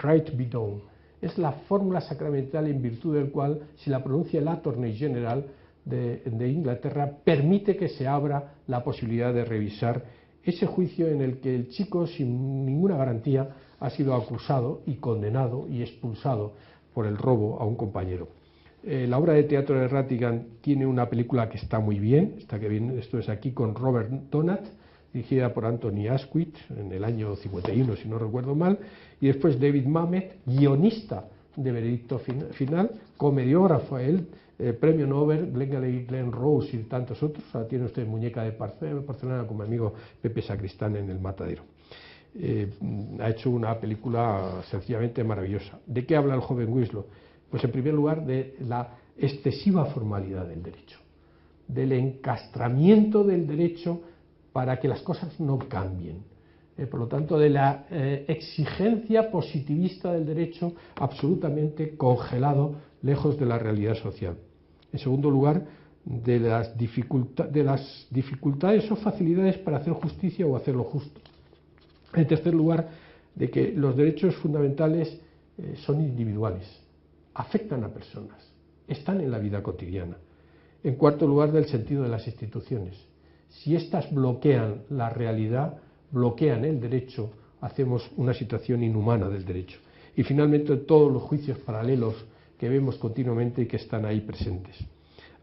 right be done. Es la fórmula sacramental en virtud del cual, si la pronuncia el Attorney General de Inglaterra, permite que se abra la posibilidad de revisar ese juicio en el que el chico, sin ninguna garantía, ha sido acusado y condenado y expulsado por el robo a un compañero. La obra de teatro de Rattigan tiene una película que está muy bien, esto es aquí con Robert Donat, dirigida por Anthony Asquith en el año 51, si no recuerdo mal, y después David Mamet, guionista de Veredicto Final, comediógrafo él, premio Nobel, Glenn Rose y tantos otros. Ahora tiene usted muñeca de porcelana con mi amigo Pepe Sacristán en El Matadero. Ha hecho una película sencillamente maravillosa. ¿De qué habla el joven Winslow? Pues en primer lugar de la excesiva formalidad del derecho, del encastramiento del derecho para que las cosas no cambien. Por lo tanto, de la exigencia positivista del derecho absolutamente congelado, lejos de la realidad social. En segundo lugar, de las dificultades o facilidades para hacer justicia o hacer lo justo. En tercer lugar, de que los derechos fundamentales son individuales, afectan a personas, están en la vida cotidiana. En cuarto lugar, del sentido de las instituciones. Si éstas bloquean la realidad, bloquean el derecho, hacemos una situación inhumana del derecho. Y finalmente, todos los juicios paralelos que vemos continuamente y que están ahí presentes.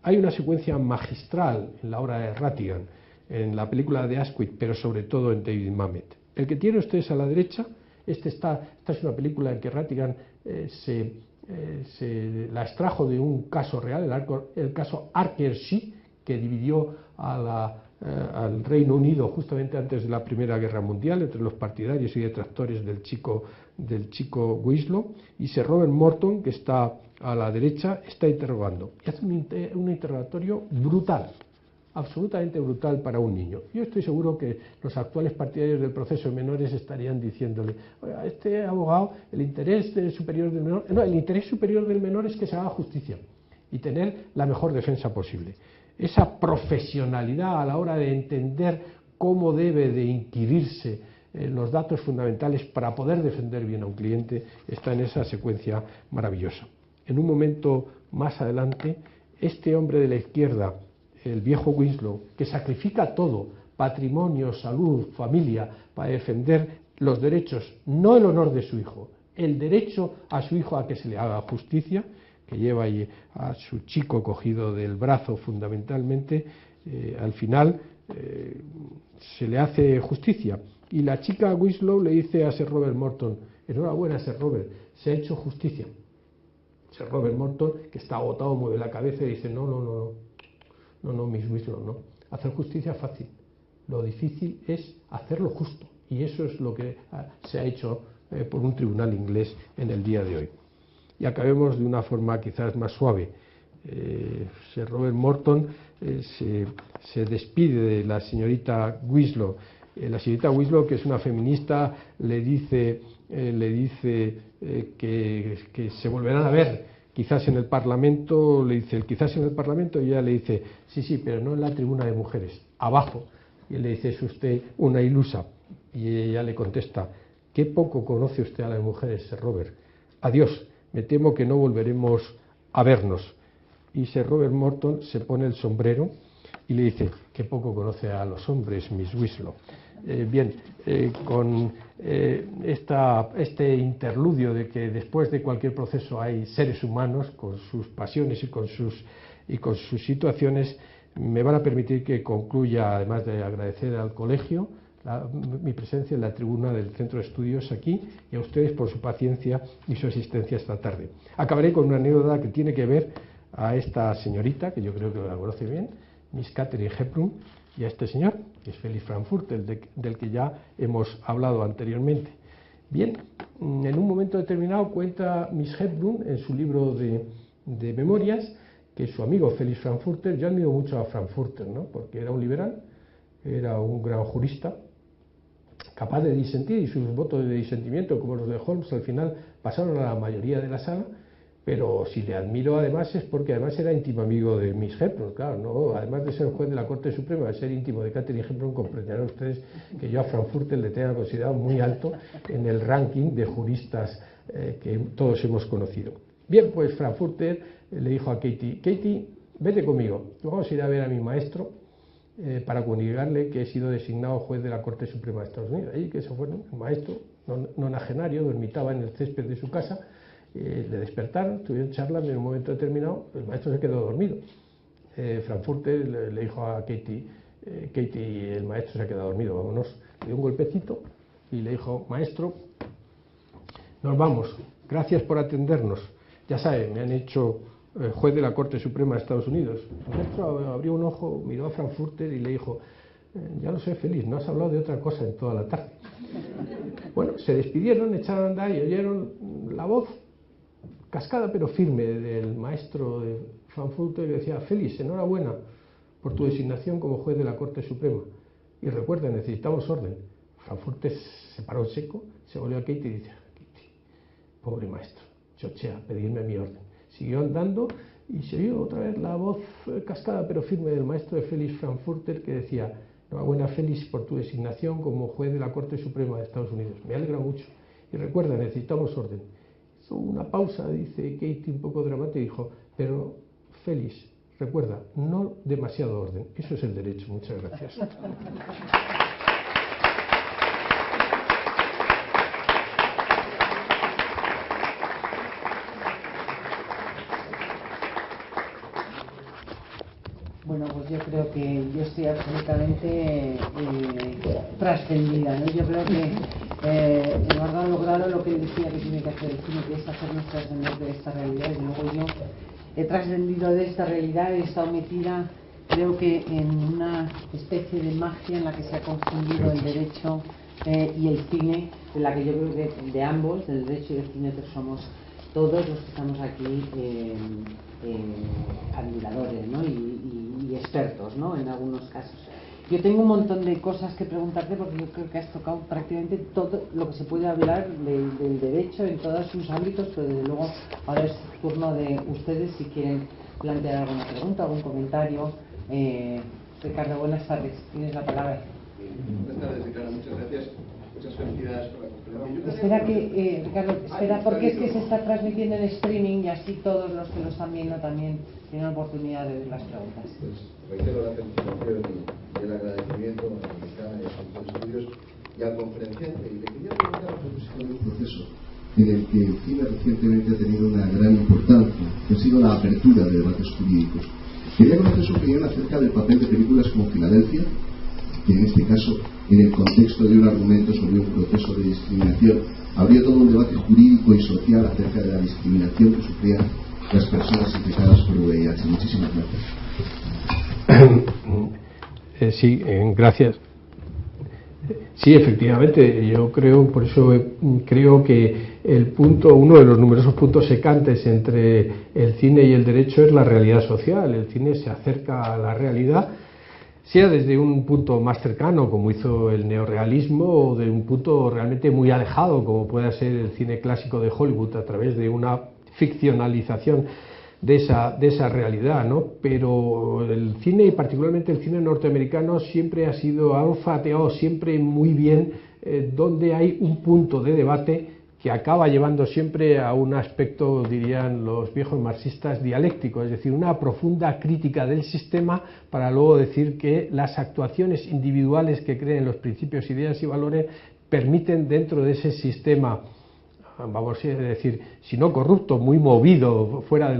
Hay una secuencia magistral en la obra de Rattigan, en la película de Asquith, pero sobre todo en David Mamet. El que tienen ustedes a la derecha, esta es una película en que Rattigan la extrajo de un caso real, el caso Arkersheet, que dividió al Reino Unido justamente antes de la Primera Guerra Mundial, entre los partidarios y detractores del chico Winslow, y Sir Robert Morton, que está a la derecha, está interrogando. Y hace un interrogatorio brutal, absolutamente brutal para un niño. Yo estoy seguro que los actuales partidarios del proceso de menores estarían diciéndole: oiga, este abogado, el interés superior del menor, no, el interés superior del menor es que se haga justicia y tener la mejor defensa posible. Esa profesionalidad a la hora de entender cómo debe de inquirirse los datos fundamentales para poder defender bien a un cliente está en esa secuencia maravillosa. En un momento más adelante, este hombre de la izquierda, el viejo Winslow, que sacrifica todo, patrimonio, salud, familia, para defender los derechos, no el honor de su hijo, el derecho a su hijo a que se le haga justicia, que lleva ahí a su chico cogido del brazo fundamentalmente, al final se le hace justicia. Y la chica Winslow le dice a Sir Robert Morton: enhorabuena, Sir Robert, se ha hecho justicia. Sir Robert Morton, que está agotado, mueve la cabeza y dice: no, Miss Winslow, no. Hacer justicia es fácil. Lo difícil es hacer lo justo. Y eso es lo que se ha hecho por un tribunal inglés en el día de hoy. Y acabemos de una forma quizás más suave. Sir Robert Morton se despide de la señorita Winslow. La señorita Winslow, que es una feminista, le dice que se volverán a ver quizás en el Parlamento. Le dice quizás en el Parlamento, y ella le dice: sí, pero no en la tribuna de mujeres, abajo. Y él le dice: es usted una ilusa. Y ella le contesta: qué poco conoce usted a las mujeres, Sir Robert. Adiós, me temo que no volveremos a vernos. Y Sir Robert Morton se pone el sombrero y le dice: qué poco conoce a los hombres, Miss Winslow. Con este interludio de que después de cualquier proceso hay seres humanos con sus pasiones y con sus situaciones, me van a permitir que concluya, además de agradecer al colegio mi presencia en la tribuna del Centro de Estudios aquí, y a ustedes por su paciencia y su asistencia esta tarde. Acabaré con una anécdota que tiene que ver a esta señorita, que yo creo que la conoce bien, Miss Katharine Hepburn, y a este señor, que es Felix Frankfurter, del que ya hemos hablado anteriormente. Bien, en un momento determinado cuenta Miss Hepburn en su libro de memorias que su amigo Felix Frankfurter, yo admiro mucho a Frankfurter, ¿no?, porque era un liberal, era un gran jurista, capaz de disentir, y sus votos de disentimiento, como los de Holmes, al final pasaron a la mayoría de la sala. Pero si le admiro además es porque además era íntimo amigo de Miss Hepburn, claro, ¿no? Además de ser juez de la Corte Suprema, de ser íntimo de Katharine Hepburn, comprenderán ustedes que yo a Frankfurter le tengo considerado muy alto en el ranking de juristas que todos hemos conocido. Bien, pues Frankfurter le dijo a Katie, vete conmigo, vamos a ir a ver a mi maestro para comunicarle que he sido designado juez de la Corte Suprema de Estados Unidos. Ahí que se fueron, el maestro nonagenario dormitaba en el césped de su casa. Le despertaron, estuvieron charlando, y en un momento determinado el maestro se quedó dormido. Frankfurter le dijo a Katie, el maestro se ha quedado dormido, vámonos. Le dio un golpecito y le dijo: maestro, nos vamos, gracias por atendernos. Ya sabe, me han hecho juez de la Corte Suprema de Estados Unidos. El maestro abrió un ojo, miró a Frankfurter y le dijo: ya lo sé, Félix, no has hablado de otra cosa en toda la tarde. Bueno, se despidieron, echaron a andar y oyeron la voz cascada pero firme del maestro de Frankfurter que decía: Félix, enhorabuena por tu designación como juez de la Corte Suprema. Y recuerda, necesitamos orden. Frankfurter se paró en seco, se volvió a Katie y dice: Katie, pobre maestro, chochea, pedirme mi orden. Siguió andando y se oyó otra vez la voz cascada pero firme del maestro de Félix Frankfurter que decía: enhorabuena, Félix, por tu designación como juez de la Corte Suprema de Estados Unidos. Me alegra mucho. Y recuerda, necesitamos orden. Hizo una pausa, dice Katie, un poco dramática, y dijo: pero, Félix, recuerda, no demasiado orden. Eso es el derecho. Muchas gracias. Bueno, pues yo creo que yo estoy absolutamente trascendida, ¿no? Yo creo que Eduardo ha logrado lo que él decía que tiene que hacer el cine, que es hacernos trascender de esta realidad, y luego yo he trascendido de esta realidad, he estado metida, creo que en una especie de magia en la que se ha confundido el derecho y el cine, de la que yo creo que de ambos, del derecho y del cine, pues somos todos los que estamos aquí admiradores, ¿no? y expertos, ¿no? En algunos casos. Yo tengo un montón de cosas que preguntarte porque yo creo que has tocado prácticamente todo lo que se puede hablar del derecho en todos sus ámbitos, pero desde luego ahora es turno de ustedes si quieren plantear alguna pregunta, algún comentario. Ricardo, buenas tardes, tienes la palabra. Buenas tardes, Ricardo, muchas gracias. Muchas felicidades por la conferencia. Espera que, Ricardo, espera, porque es que se está transmitiendo en streaming y así todos los que lo están viendo también tienen oportunidad de ver las preguntas. Pues reitero la felicitación y el agradecimiento a la Universidad y a los centros de estudios y al conferenciante. Y le quería preguntar a propósito de un proceso en el que el cine recientemente ha tenido una gran importancia, que ha sido la apertura de debates jurídicos. Quería conocer su opinión acerca del papel de películas como Filadelfia, que en este caso, en el contexto de un argumento sobre un proceso de discriminación, habría todo un debate jurídico y social acerca de la discriminación que sufrían las personas infectadas por VIH. Muchísimas gracias. Sí, gracias. Sí, efectivamente, yo creo, por eso creo que uno de los numerosos puntos secantes entre el cine y el derecho es la realidad social. El cine se acerca a la realidad, sea desde un punto más cercano, como hizo el neorrealismo, o de un punto realmente muy alejado, como puede ser el cine clásico de Hollywood, a través de una ficcionalización de esa realidad, ¿no? Pero el cine, y particularmente el cine norteamericano, siempre ha olfateado siempre muy bien donde hay un punto de debate que acaba llevando siempre a un aspecto, dirían los viejos marxistas, dialéctico, es decir, una profunda crítica del sistema para luego decir que las actuaciones individuales que creen los principios, ideas y valores permiten dentro de ese sistema, vamos a decir, si no corrupto, muy movido, fuera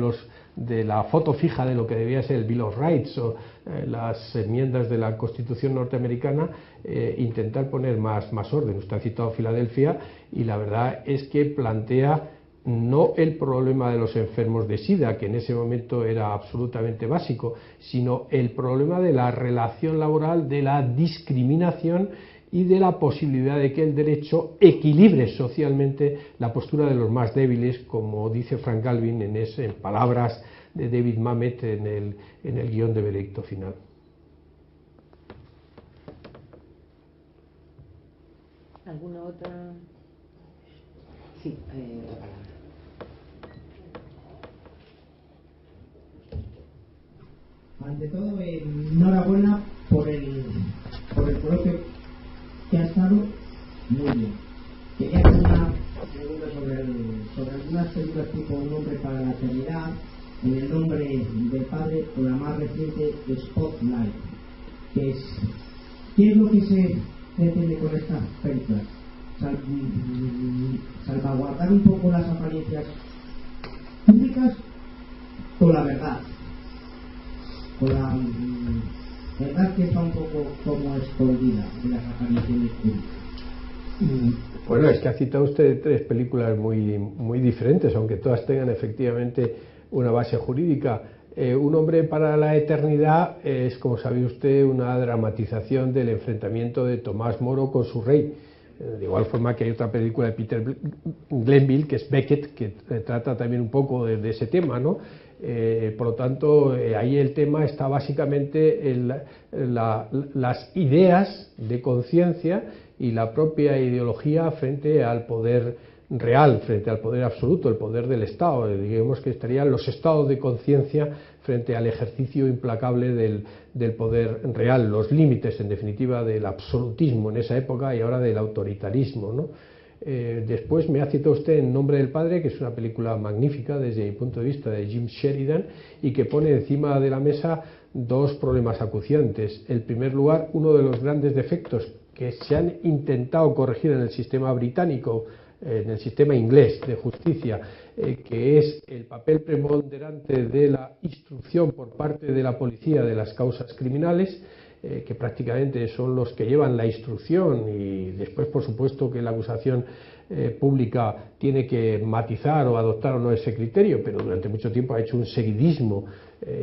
de la foto fija de lo que debía ser el Bill of Rights o las enmiendas de la Constitución norteamericana, intentar poner más orden. Usted ha citado Filadelfia y la verdad es que plantea no el problema de los enfermos de SIDA, que en ese momento era absolutamente básico, sino el problema de la relación laboral, de la discriminación y de la posibilidad de que el derecho equilibre socialmente la postura de los más débiles, como dice Frank Galvin en palabras de David Mamet en el guión de veredicto final. ¿Alguna otra? Sí, la palabra. Ante todo, enhorabuena por el coloquio que ha estado muy bien. Quería hacer una pregunta sobre algunas películas tipo Un hombre para la eternidad, En el nombre del padre, o la más reciente Spotlight. ¿Qué es lo que se pretende con estas películas? Salvaguardar un poco las apariencias públicas o la verdad, o la verdad que está un poco como escondida de las apariciones públicas. Bueno, es que ha citado usted tres películas muy diferentes, aunque todas tengan efectivamente una base jurídica. Un hombre para la eternidad es, como sabe usted, una dramatización del enfrentamiento de Tomás Moro con su rey. De igual forma que hay otra película de Peter Glenville, que es Beckett, que trata también un poco de ese tema, ¿no? Por lo tanto, ahí el tema está básicamente en las ideas de conciencia y la propia ideología frente al poder real, frente al poder absoluto, el poder del Estado. Digamos que estarían los estados de conciencia frente al ejercicio implacable del poder real, los límites, en definitiva, del absolutismo en esa época y ahora del autoritarismo, ¿no? Después me ha citado usted En nombre del padre, que es una película magnífica desde mi punto de vista, de Jim Sheridan, y que pone encima de la mesa dos problemas acuciantes. En primer lugar, uno de los grandes defectos que se han intentado corregir en el sistema británico, en el sistema inglés de justicia, que es el papel preponderante de la instrucción por parte de la policía de las causas criminales, que prácticamente son los que llevan la instrucción, y después, por supuesto, que la acusación pública tiene que matizar o adoptar o no ese criterio, pero durante mucho tiempo ha hecho un seguidismo,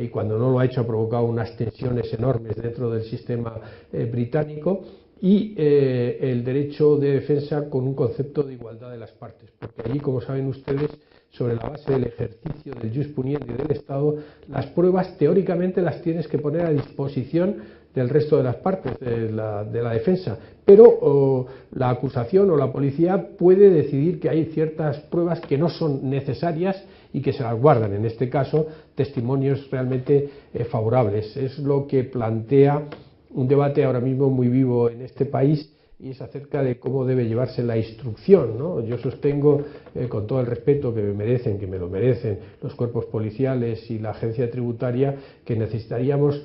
y cuando no lo ha hecho ha provocado unas tensiones enormes dentro del sistema británico. Y el derecho de defensa con un concepto de igualdad de las partes, porque allí, como saben ustedes, sobre la base del ejercicio del jus puniendi del Estado, las pruebas teóricamente las tienes que poner a disposición del resto de las partes de la defensa, pero la acusación o la policía puede decidir que hay ciertas pruebas que no son necesarias y que se las guardan, en este caso testimonios realmente favorables. Es lo que plantea un debate ahora mismo muy vivo en este país, y es acerca de cómo debe llevarse la instrucción, ¿no? Yo sostengo, con todo el respeto que me merecen, que me lo merecen los cuerpos policiales y la agencia tributaria, que necesitaríamos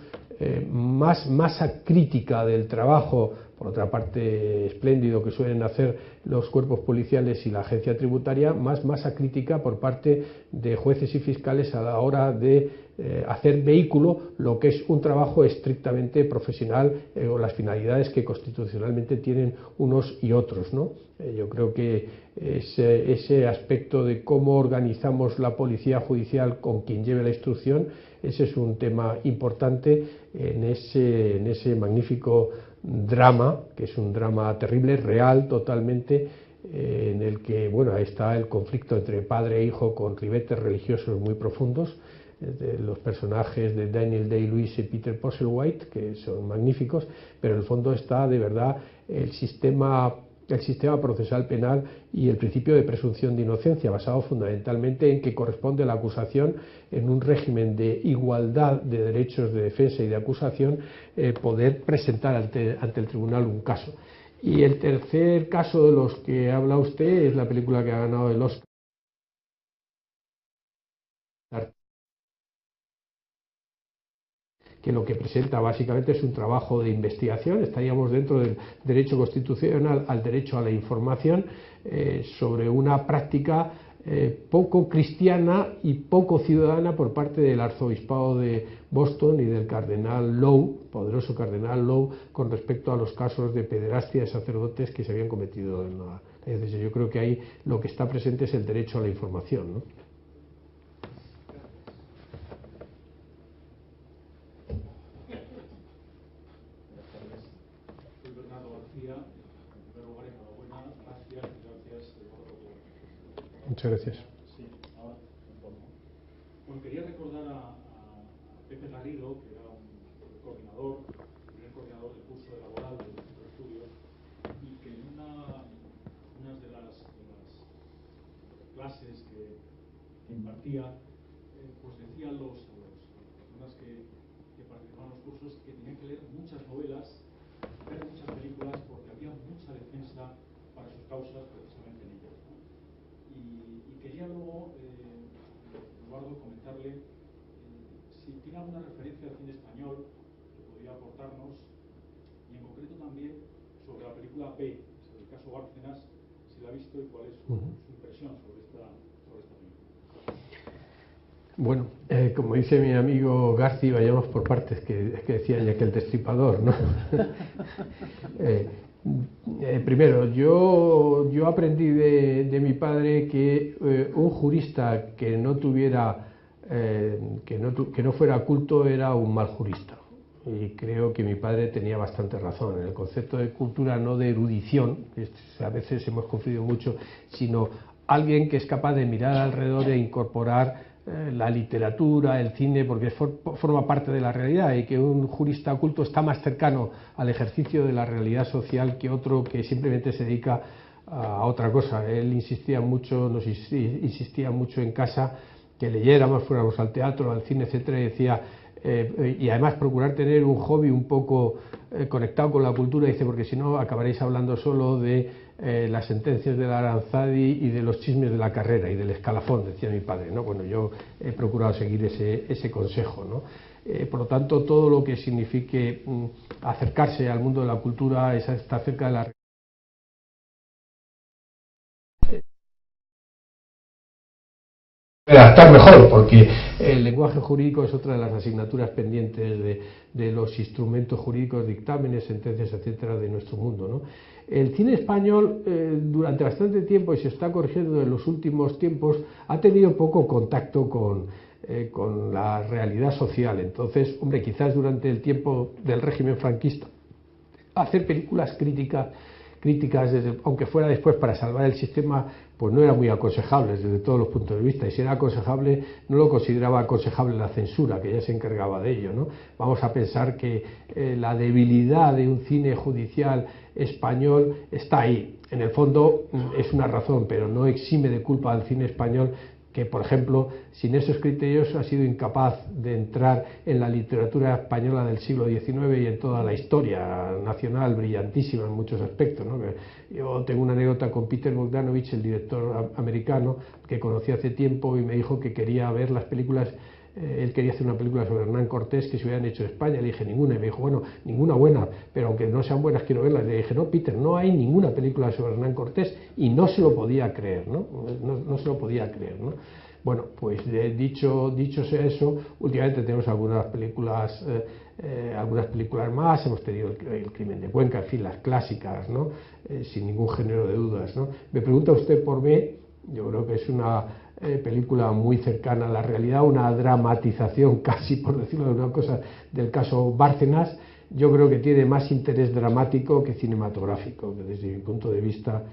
más masa crítica del trabajo, por otra parte espléndido, que suelen hacer los cuerpos policiales y la agencia tributaria, más masa crítica por parte de jueces y fiscales a la hora de hacer vehículo lo que es un trabajo estrictamente profesional, o las finalidades que constitucionalmente tienen unos y otros, ¿no? Yo creo que ese aspecto de cómo organizamos la policía judicial con quien lleve la instrucción, ese es un tema importante en ese magnífico drama, que es un drama terrible, real totalmente, en el que, bueno, ahí está el conflicto entre padre e hijo con ribetes religiosos muy profundos, de los personajes de Daniel Day-Lewis y Peter Postlethwaite, que son magníficos, pero en el fondo está de verdad el sistema procesal penal y el principio de presunción de inocencia, basado fundamentalmente en que corresponde a la acusación, en un régimen de igualdad de derechos de defensa y de acusación, poder presentar ante el tribunal un caso. Y el tercer caso de los que habla usted es la película que ha ganado el Oscar, que lo que presenta básicamente es un trabajo de investigación. Estaríamos dentro del derecho constitucional al derecho a la información, sobre una práctica poco cristiana y poco ciudadana por parte del arzobispado de Boston y del cardenal Lowe, poderoso cardenal Lowe, con respecto a los casos de pederastia de sacerdotes que se habían cometido en la diócesis. Yo creo que ahí lo que está presente es el derecho a la información, ¿no? Muchas gracias. Sí, ahora, bueno, quería recordar a Pepe Garrido, que era un coordinador, el primer coordinador del curso de laboral del Centro de Estudios, y que en unas de las clases que impartía, pues decía a las personas que participaban en los cursos que tenían que leer muchas novelas, ver muchas películas, porque había mucha defensa para sus causas precisamente en ellas, ¿no? Y quería luego, Eduardo, comentarle si tiene alguna referencia al cine español que podría aportarnos, y en concreto también sobre la película B, sobre el caso Bárcenas, si la ha visto y cuál es su impresión sobre esta película. Bueno, como dice mi amigo Garci, vayamos por partes, que decía ya que el destripador, ¿no? Primero, yo aprendí de mi padre que un jurista que no tuviera que no fuera culto era un mal jurista. Y creo que mi padre tenía bastante razón en el concepto de cultura, no de erudición, a veces hemos confundido mucho, sino alguien que es capaz de mirar alrededor e incorporar la literatura, el cine, porque forma parte de la realidad, y que un jurista culto está más cercano al ejercicio de la realidad social que otro que simplemente se dedica a otra cosa. Él insistía mucho, nos insistía mucho en casa que leyéramos, fuéramos al teatro, al cine, etcétera, y decía, y además procurar tener un hobby un poco conectado con la cultura, dice, porque si no acabaréis hablando solo de las sentencias de la Aranzadi y de los chismes de la carrera y del escalafón, decía mi padre, ¿no? Bueno, yo he procurado seguir ese consejo, ¿no? Por lo tanto, todo lo que signifique acercarse al mundo de la cultura es estar cerca de la redactar mejor, porque el lenguaje jurídico es otra de las asignaturas pendientes de los instrumentos jurídicos, dictámenes, sentencias, etcétera, de nuestro mundo, ¿no? El cine español durante bastante tiempo, y se está corrigiendo en los últimos tiempos, ha tenido poco contacto con la realidad social. Entonces, hombre, quizás durante el tiempo del régimen franquista, hacer películas críticas, aunque fuera después para salvar el sistema, pues no era muy aconsejable desde todos los puntos de vista, y si era aconsejable, no lo consideraba aconsejable la censura, que ya se encargaba de ello, ¿no? Vamos a pensar que la debilidad de un cine judicial español está ahí. En el fondo es una razón, pero no exime de culpa al cine español, que, por ejemplo, sin esos criterios ha sido incapaz de entrar en la literatura española del siglo XIX y en toda la historia nacional, brillantísima en muchos aspectos, ¿no? Yo tengo una anécdota con Peter Bogdanovich, el director americano, que conocí hace tiempo, y me dijo que quería ver las películas. Él quería hacer una película sobre Hernán Cortés que se hubieran hecho en España. Le dije ninguna, y me dijo, bueno, ninguna buena, pero aunque no sean buenas quiero verlas. Le dije, no, Peter, no hay ninguna película sobre Hernán Cortés, y no se lo podía creer, ¿no? No se lo podía creer, ¿no? Bueno, pues dicho sea eso, últimamente tenemos algunas películas más, hemos tenido el crimen de Cuenca, en fin, las clásicas, ¿no? Sin ningún género de dudas, ¿no? Me pregunta usted por mí. Yo creo que es una película muy cercana a la realidad, una dramatización casi, por decirlo de una cosa, del caso Bárcenas. Yo creo que tiene más interés dramático que cinematográfico, que desde mi punto de vista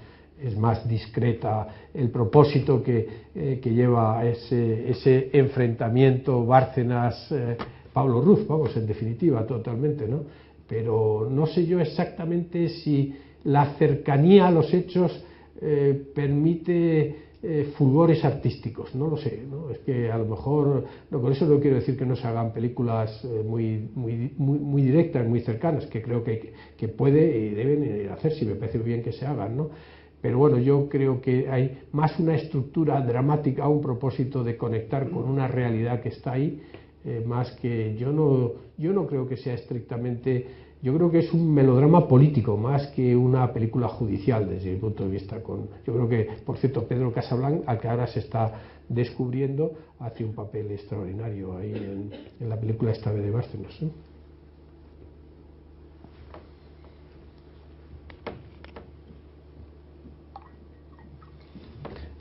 es más discreta el propósito que lleva ese enfrentamiento Bárcenas-Pablo Ruz, vamos, en definitiva, totalmente, ¿no? Pero no sé yo exactamente si la cercanía a los hechos permite fulgores artísticos, no lo sé, ¿no? Es que a lo mejor, no, con eso no quiero decir que no se hagan películas muy directas, muy cercanas, que creo que puede y deben hacerse, y me parece bien que se hagan, ¿no? Pero bueno, yo creo que hay más una estructura dramática, un propósito de conectar con una realidad que está ahí, más que yo no creo que sea estrictamente. Yo creo que es un melodrama político más que una película judicial desde mi punto de vista. Yo creo que, por cierto, Pedro Casablanc, al que ahora se está descubriendo, hace un papel extraordinario ahí en la película esta vez de Bárcenas, ¿eh?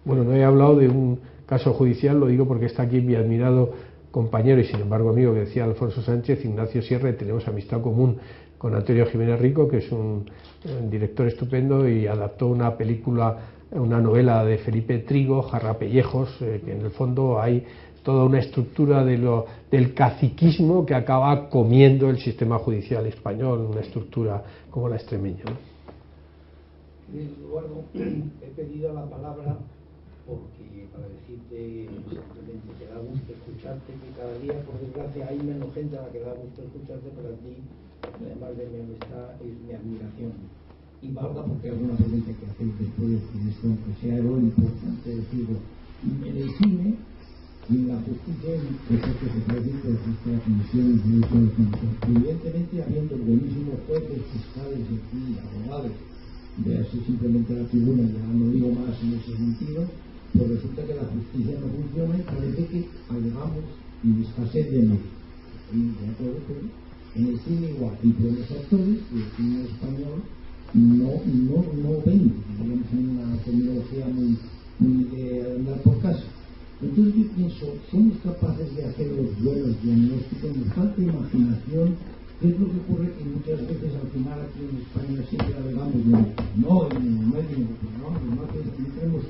Bueno, no he hablado de un caso judicial, lo digo porque está aquí mi admirado compañero y sin embargo amigo, que decía Alfonso Sánchez, Ignacio Sierra, y tenemos amistad común con Antonio Jiménez Rico, que es un director estupendo, y adaptó una novela de Felipe Trigo, Jarrapellejos, que en el fondo hay toda una estructura del caciquismo que acaba comiendo el sistema judicial español, una estructura como la extremeña, ¿no? Eduardo, he pedido la palabra porque para decirte simplemente que da gusto escucharte, que cada día por desgracia hay menos gente a la que da gusto escucharte, pero a ti, además de mi amistad, es mi admiración. Y valga porque alguna pregunta que hacéis después de esto, aunque sea algo importante decirlo, en el cine y en la justicia, eso que se puede decir que existe la comisión de uso de justicia. Evidentemente, habiendo buenísimos jueces, fiscales y abogados, véase simplemente la tribuna, ya no digo más en ese sentido, pues resulta que la justicia no funciona y parece que alegamos escasez de medios. Y de acuerdo, pero en el cine igual, y por los actores, el cine español no ven, digamos, en una terminología muy de andar por casa. Entonces yo pienso, somos capaces de hacer los buenos diagnósticos, nos falta imaginación. ¿Qué es lo que ocurre? Que muchas veces al final aquí en España siempre alegamos no en el medio, pero no tenemos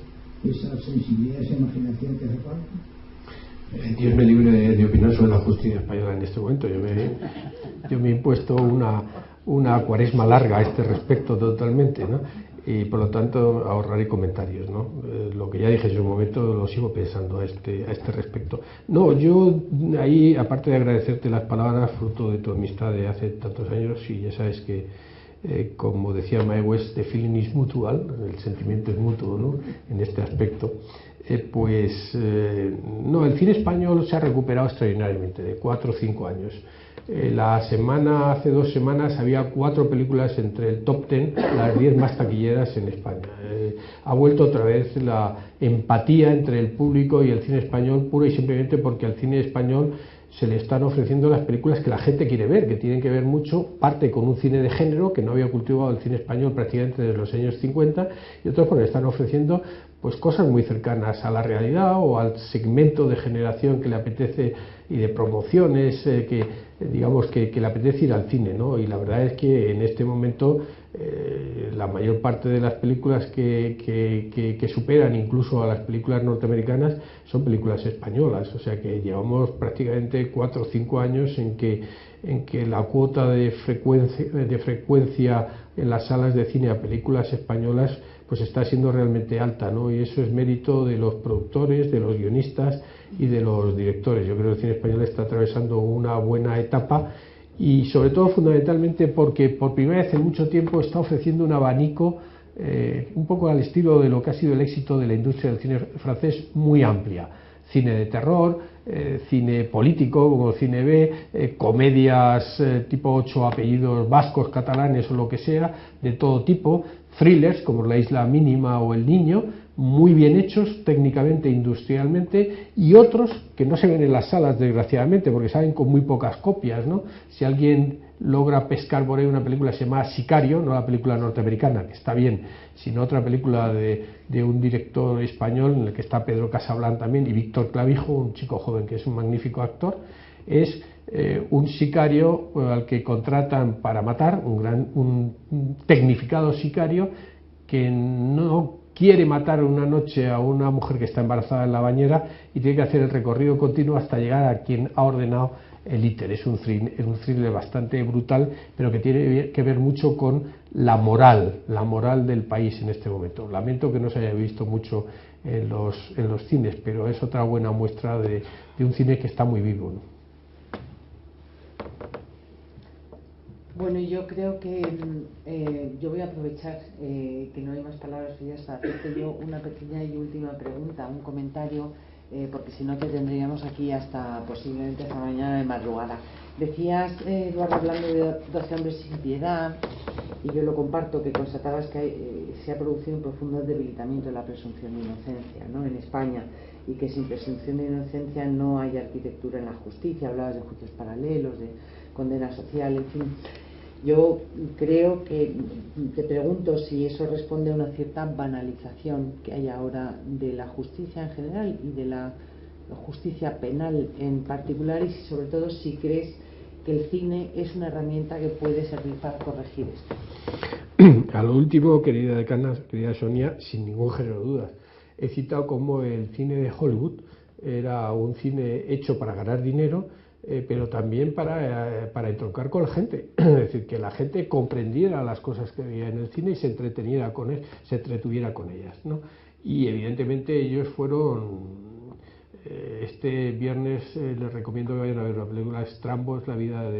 esa sensibilidad, esa imaginación que hace falta. Dios me libre de opinar sobre la justicia española en este momento. Yo me he impuesto una cuaresma larga a este respecto totalmente, ¿no? Y por lo tanto ahorraré comentarios, ¿no? Lo que ya dije en su momento lo sigo pensando a este respecto. No, yo ahí, aparte de agradecerte las palabras, fruto de tu amistad de hace tantos años, y ya sabes que como decía Mae West, the feeling is mutual, el sentimiento es mutuo, ¿no? En este aspecto. No, el cine español se ha recuperado extraordinariamente de 4 o 5 años. Hace 2 semanas había 4 películas entre el top 10, las 10 más taquilleras en España. Ha vuelto otra vez la empatía entre el público y el cine español, pura y simplemente porque al cine español se le están ofreciendo las películas que la gente quiere ver, que tienen que ver mucho, parte con un cine de género que no había cultivado el cine español prácticamente desde los años 50, y otros porque le están ofreciendo pues cosas muy cercanas a la realidad o al segmento de generación que le apetece, y de promociones que digamos que le apetece ir al cine, ¿no? Y la verdad es que en este momento la mayor parte de las películas que superan incluso a las películas norteamericanas son películas españolas, o sea que llevamos prácticamente 4 o 5 años en que la cuota de frecuencia en las salas de cine a películas españolas pues está siendo realmente alta, ¿no? Y eso es mérito de los productores, de los guionistas y de los directores. Yo creo que el cine español está atravesando una buena etapa, y sobre todo fundamentalmente porque por primera vez en mucho tiempo está ofreciendo un abanico un poco al estilo de lo que ha sido el éxito de la industria del cine francés, muy amplia. Cine de terror, cine político como cine B, comedias tipo 8 apellidos vascos, catalanes o lo que sea, de todo tipo, thrillers como La isla mínima o El niño, muy bien hechos técnicamente, industrialmente, y otros que no se ven en las salas desgraciadamente porque salen con muy pocas copias, ¿no? Si alguien logra pescar por ahí una película que se llama Sicario, no la película norteamericana, que está bien, sino otra película de un director español en el que está Pedro Casablan también, y Víctor Clavijo, un chico joven que es un magnífico actor, es un sicario al que contratan para matar, un tecnificado sicario que no quiere matar una noche a una mujer que está embarazada en la bañera y tiene que hacer el recorrido continuo hasta llegar a quien ha ordenado el íter. Es un thriller bastante brutal, pero que tiene que ver mucho con la moral del país en este momento. Lamento que no se haya visto mucho en los cines, pero es otra buena muestra de un cine que está muy vivo, ¿no? Bueno, yo creo que yo voy a aprovechar que no hay más palabras suyas para hacerte yo una pequeña y última pregunta, un comentario, porque si no te tendríamos aquí hasta posiblemente hasta mañana de madrugada. Decías, Eduardo, hablando de 12 hombres sin piedad, y yo lo comparto, que constatabas que se ha producido un profundo debilitamiento de la presunción de inocencia, ¿no?, en España, y que sin presunción de inocencia no hay arquitectura en la justicia. Hablabas de juicios paralelos, de condena social, en fin. Yo creo que te pregunto si eso responde a una cierta banalización que hay ahora de la justicia en general y de la justicia penal en particular, y sobre todo si crees que el cine es una herramienta que puede servir para corregir esto. A lo último, querida decana, querida Sonia, sin ningún género de dudas, he citado como el cine de Hollywood era un cine hecho para ganar dinero, pero también para entroncar con la gente, es decir, que la gente comprendiera las cosas que veía en el cine y se entretuviera con ellas, ¿no? Y evidentemente ellos fueron... Este viernes les recomiendo que vayan a ver la película Trambo, es la vida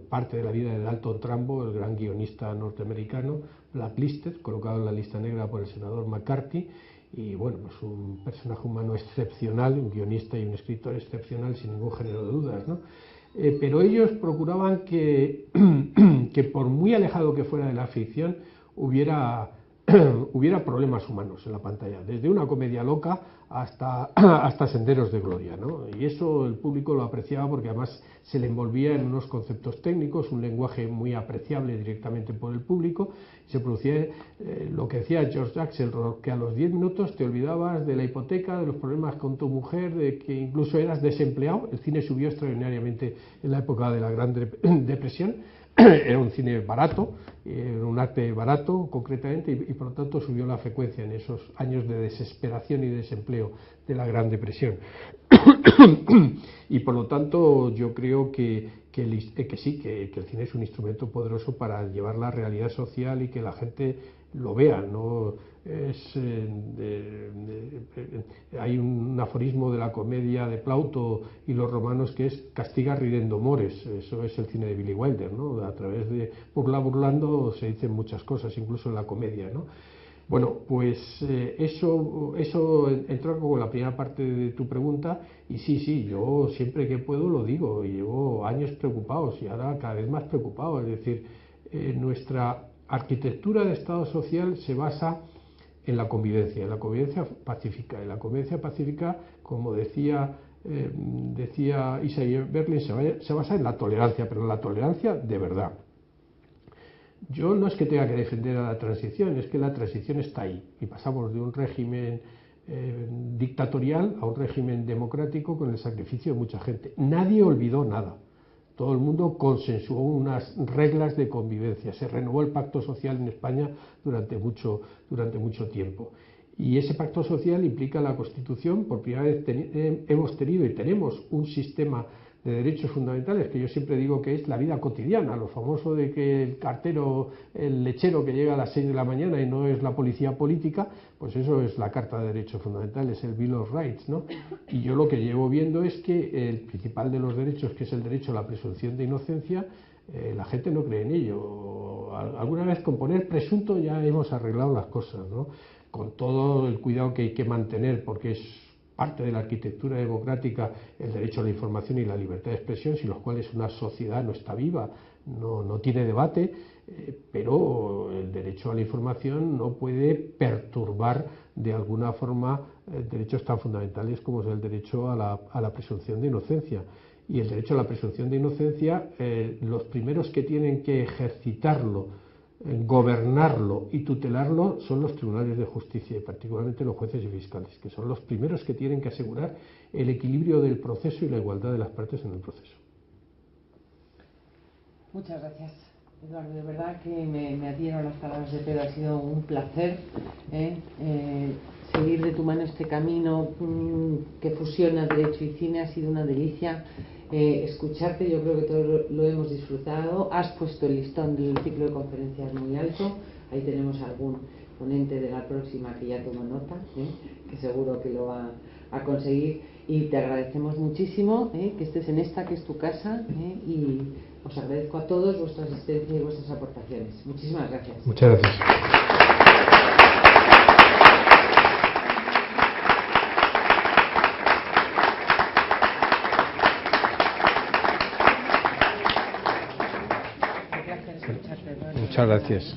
parte de la vida de Dalton Trambo, el gran guionista norteamericano, Blacklisted, colocado en la lista negra por el senador McCarthy, y bueno, pues un personaje humano excepcional, un guionista y un escritor excepcional sin ningún género de dudas, ¿no? Pero ellos procuraban que por muy alejado que fuera de la ficción hubiera hubiera problemas humanos en la pantalla, desde una comedia loca hasta Senderos de Gloria, ¿no? Y eso el público lo apreciaba porque además se le envolvía en unos conceptos técnicos, un lenguaje muy apreciable directamente por el público. Se producía lo que decía George Axelrod, que a los 10 minutos te olvidabas de la hipoteca, de los problemas con tu mujer, de que incluso eras desempleado. El cine subió extraordinariamente en la época de la Gran Depresión. Era un cine barato, era un arte barato concretamente, y por lo tanto subió la frecuencia en esos años de desesperación y desempleo de la Gran Depresión. Y por lo tanto yo creo que sí, que el cine es un instrumento poderoso para llevar la realidad social y que la gente lo vea, ¿no? Hay un aforismo de la comedia de Plauto y los romanos que es castiga ridendo mores. Eso es el cine de Billy Wilder, ¿no? A través de burlando se dicen muchas cosas, incluso en la comedia, ¿no? Bueno, pues eso entra como la primera parte de tu pregunta, y sí, yo siempre que puedo lo digo, y llevo años preocupados y ahora cada vez más preocupado. Es decir, nuestra arquitectura de Estado social se basa en la convivencia pacífica. Y la convivencia pacífica, como decía Isaiah Berlin, se basa en la tolerancia, pero en la tolerancia de verdad. Yo no es que tenga que defender a la transición, es que la transición está ahí, y pasamos de un régimen dictatorial a un régimen democrático con el sacrificio de mucha gente. Nadie olvidó nada. Todo el mundo consensuó unas reglas de convivencia. Se renovó el pacto social en España durante mucho tiempo. Y ese pacto social implica la Constitución. Por primera vez hemos tenido y tenemos un sistema de derechos fundamentales que yo siempre digo que es la vida cotidiana. Lo famoso de que el cartero, el lechero que llega a las 6 de la mañana y no es la policía política, pues eso es la Carta de Derechos Fundamentales, el Bill of Rights, ¿no? Y yo lo que llevo viendo es que el principal de los derechos, que es el derecho a la presunción de inocencia, la gente no cree en ello. Alguna vez con poner presunto ya hemos arreglado las cosas, ¿no? Con todo el cuidado que hay que mantener, porque es parte de la arquitectura democrática el derecho a la información y la libertad de expresión, sin los cuales una sociedad no está viva, no tiene debate, pero el derecho a la información no puede perturbar de alguna forma derechos tan fundamentales como es el derecho a la presunción de inocencia. Y el derecho a la presunción de inocencia, los primeros que tienen que ejercitarlo, gobernarlo y tutelarlo son los tribunales de justicia, y particularmente los jueces y fiscales, que son los primeros que tienen que asegurar el equilibrio del proceso y la igualdad de las partes en el proceso. Muchas gracias, Eduardo. De verdad que me adhiero a las palabras de Pedro. Ha sido un placer seguir de tu mano este camino que fusiona derecho y cine. Ha sido una delicia. Escucharte, yo creo que todos lo hemos disfrutado. Has puesto el listón del ciclo de conferencias muy alto. Ahí tenemos algún ponente de la próxima que ya tomó nota, que seguro que lo va a conseguir, y te agradecemos muchísimo que estés en esta que es tu casa, y os agradezco a todos vuestra asistencia y vuestras aportaciones. Muchísimas gracias. Muchas gracias. Muchas gracias.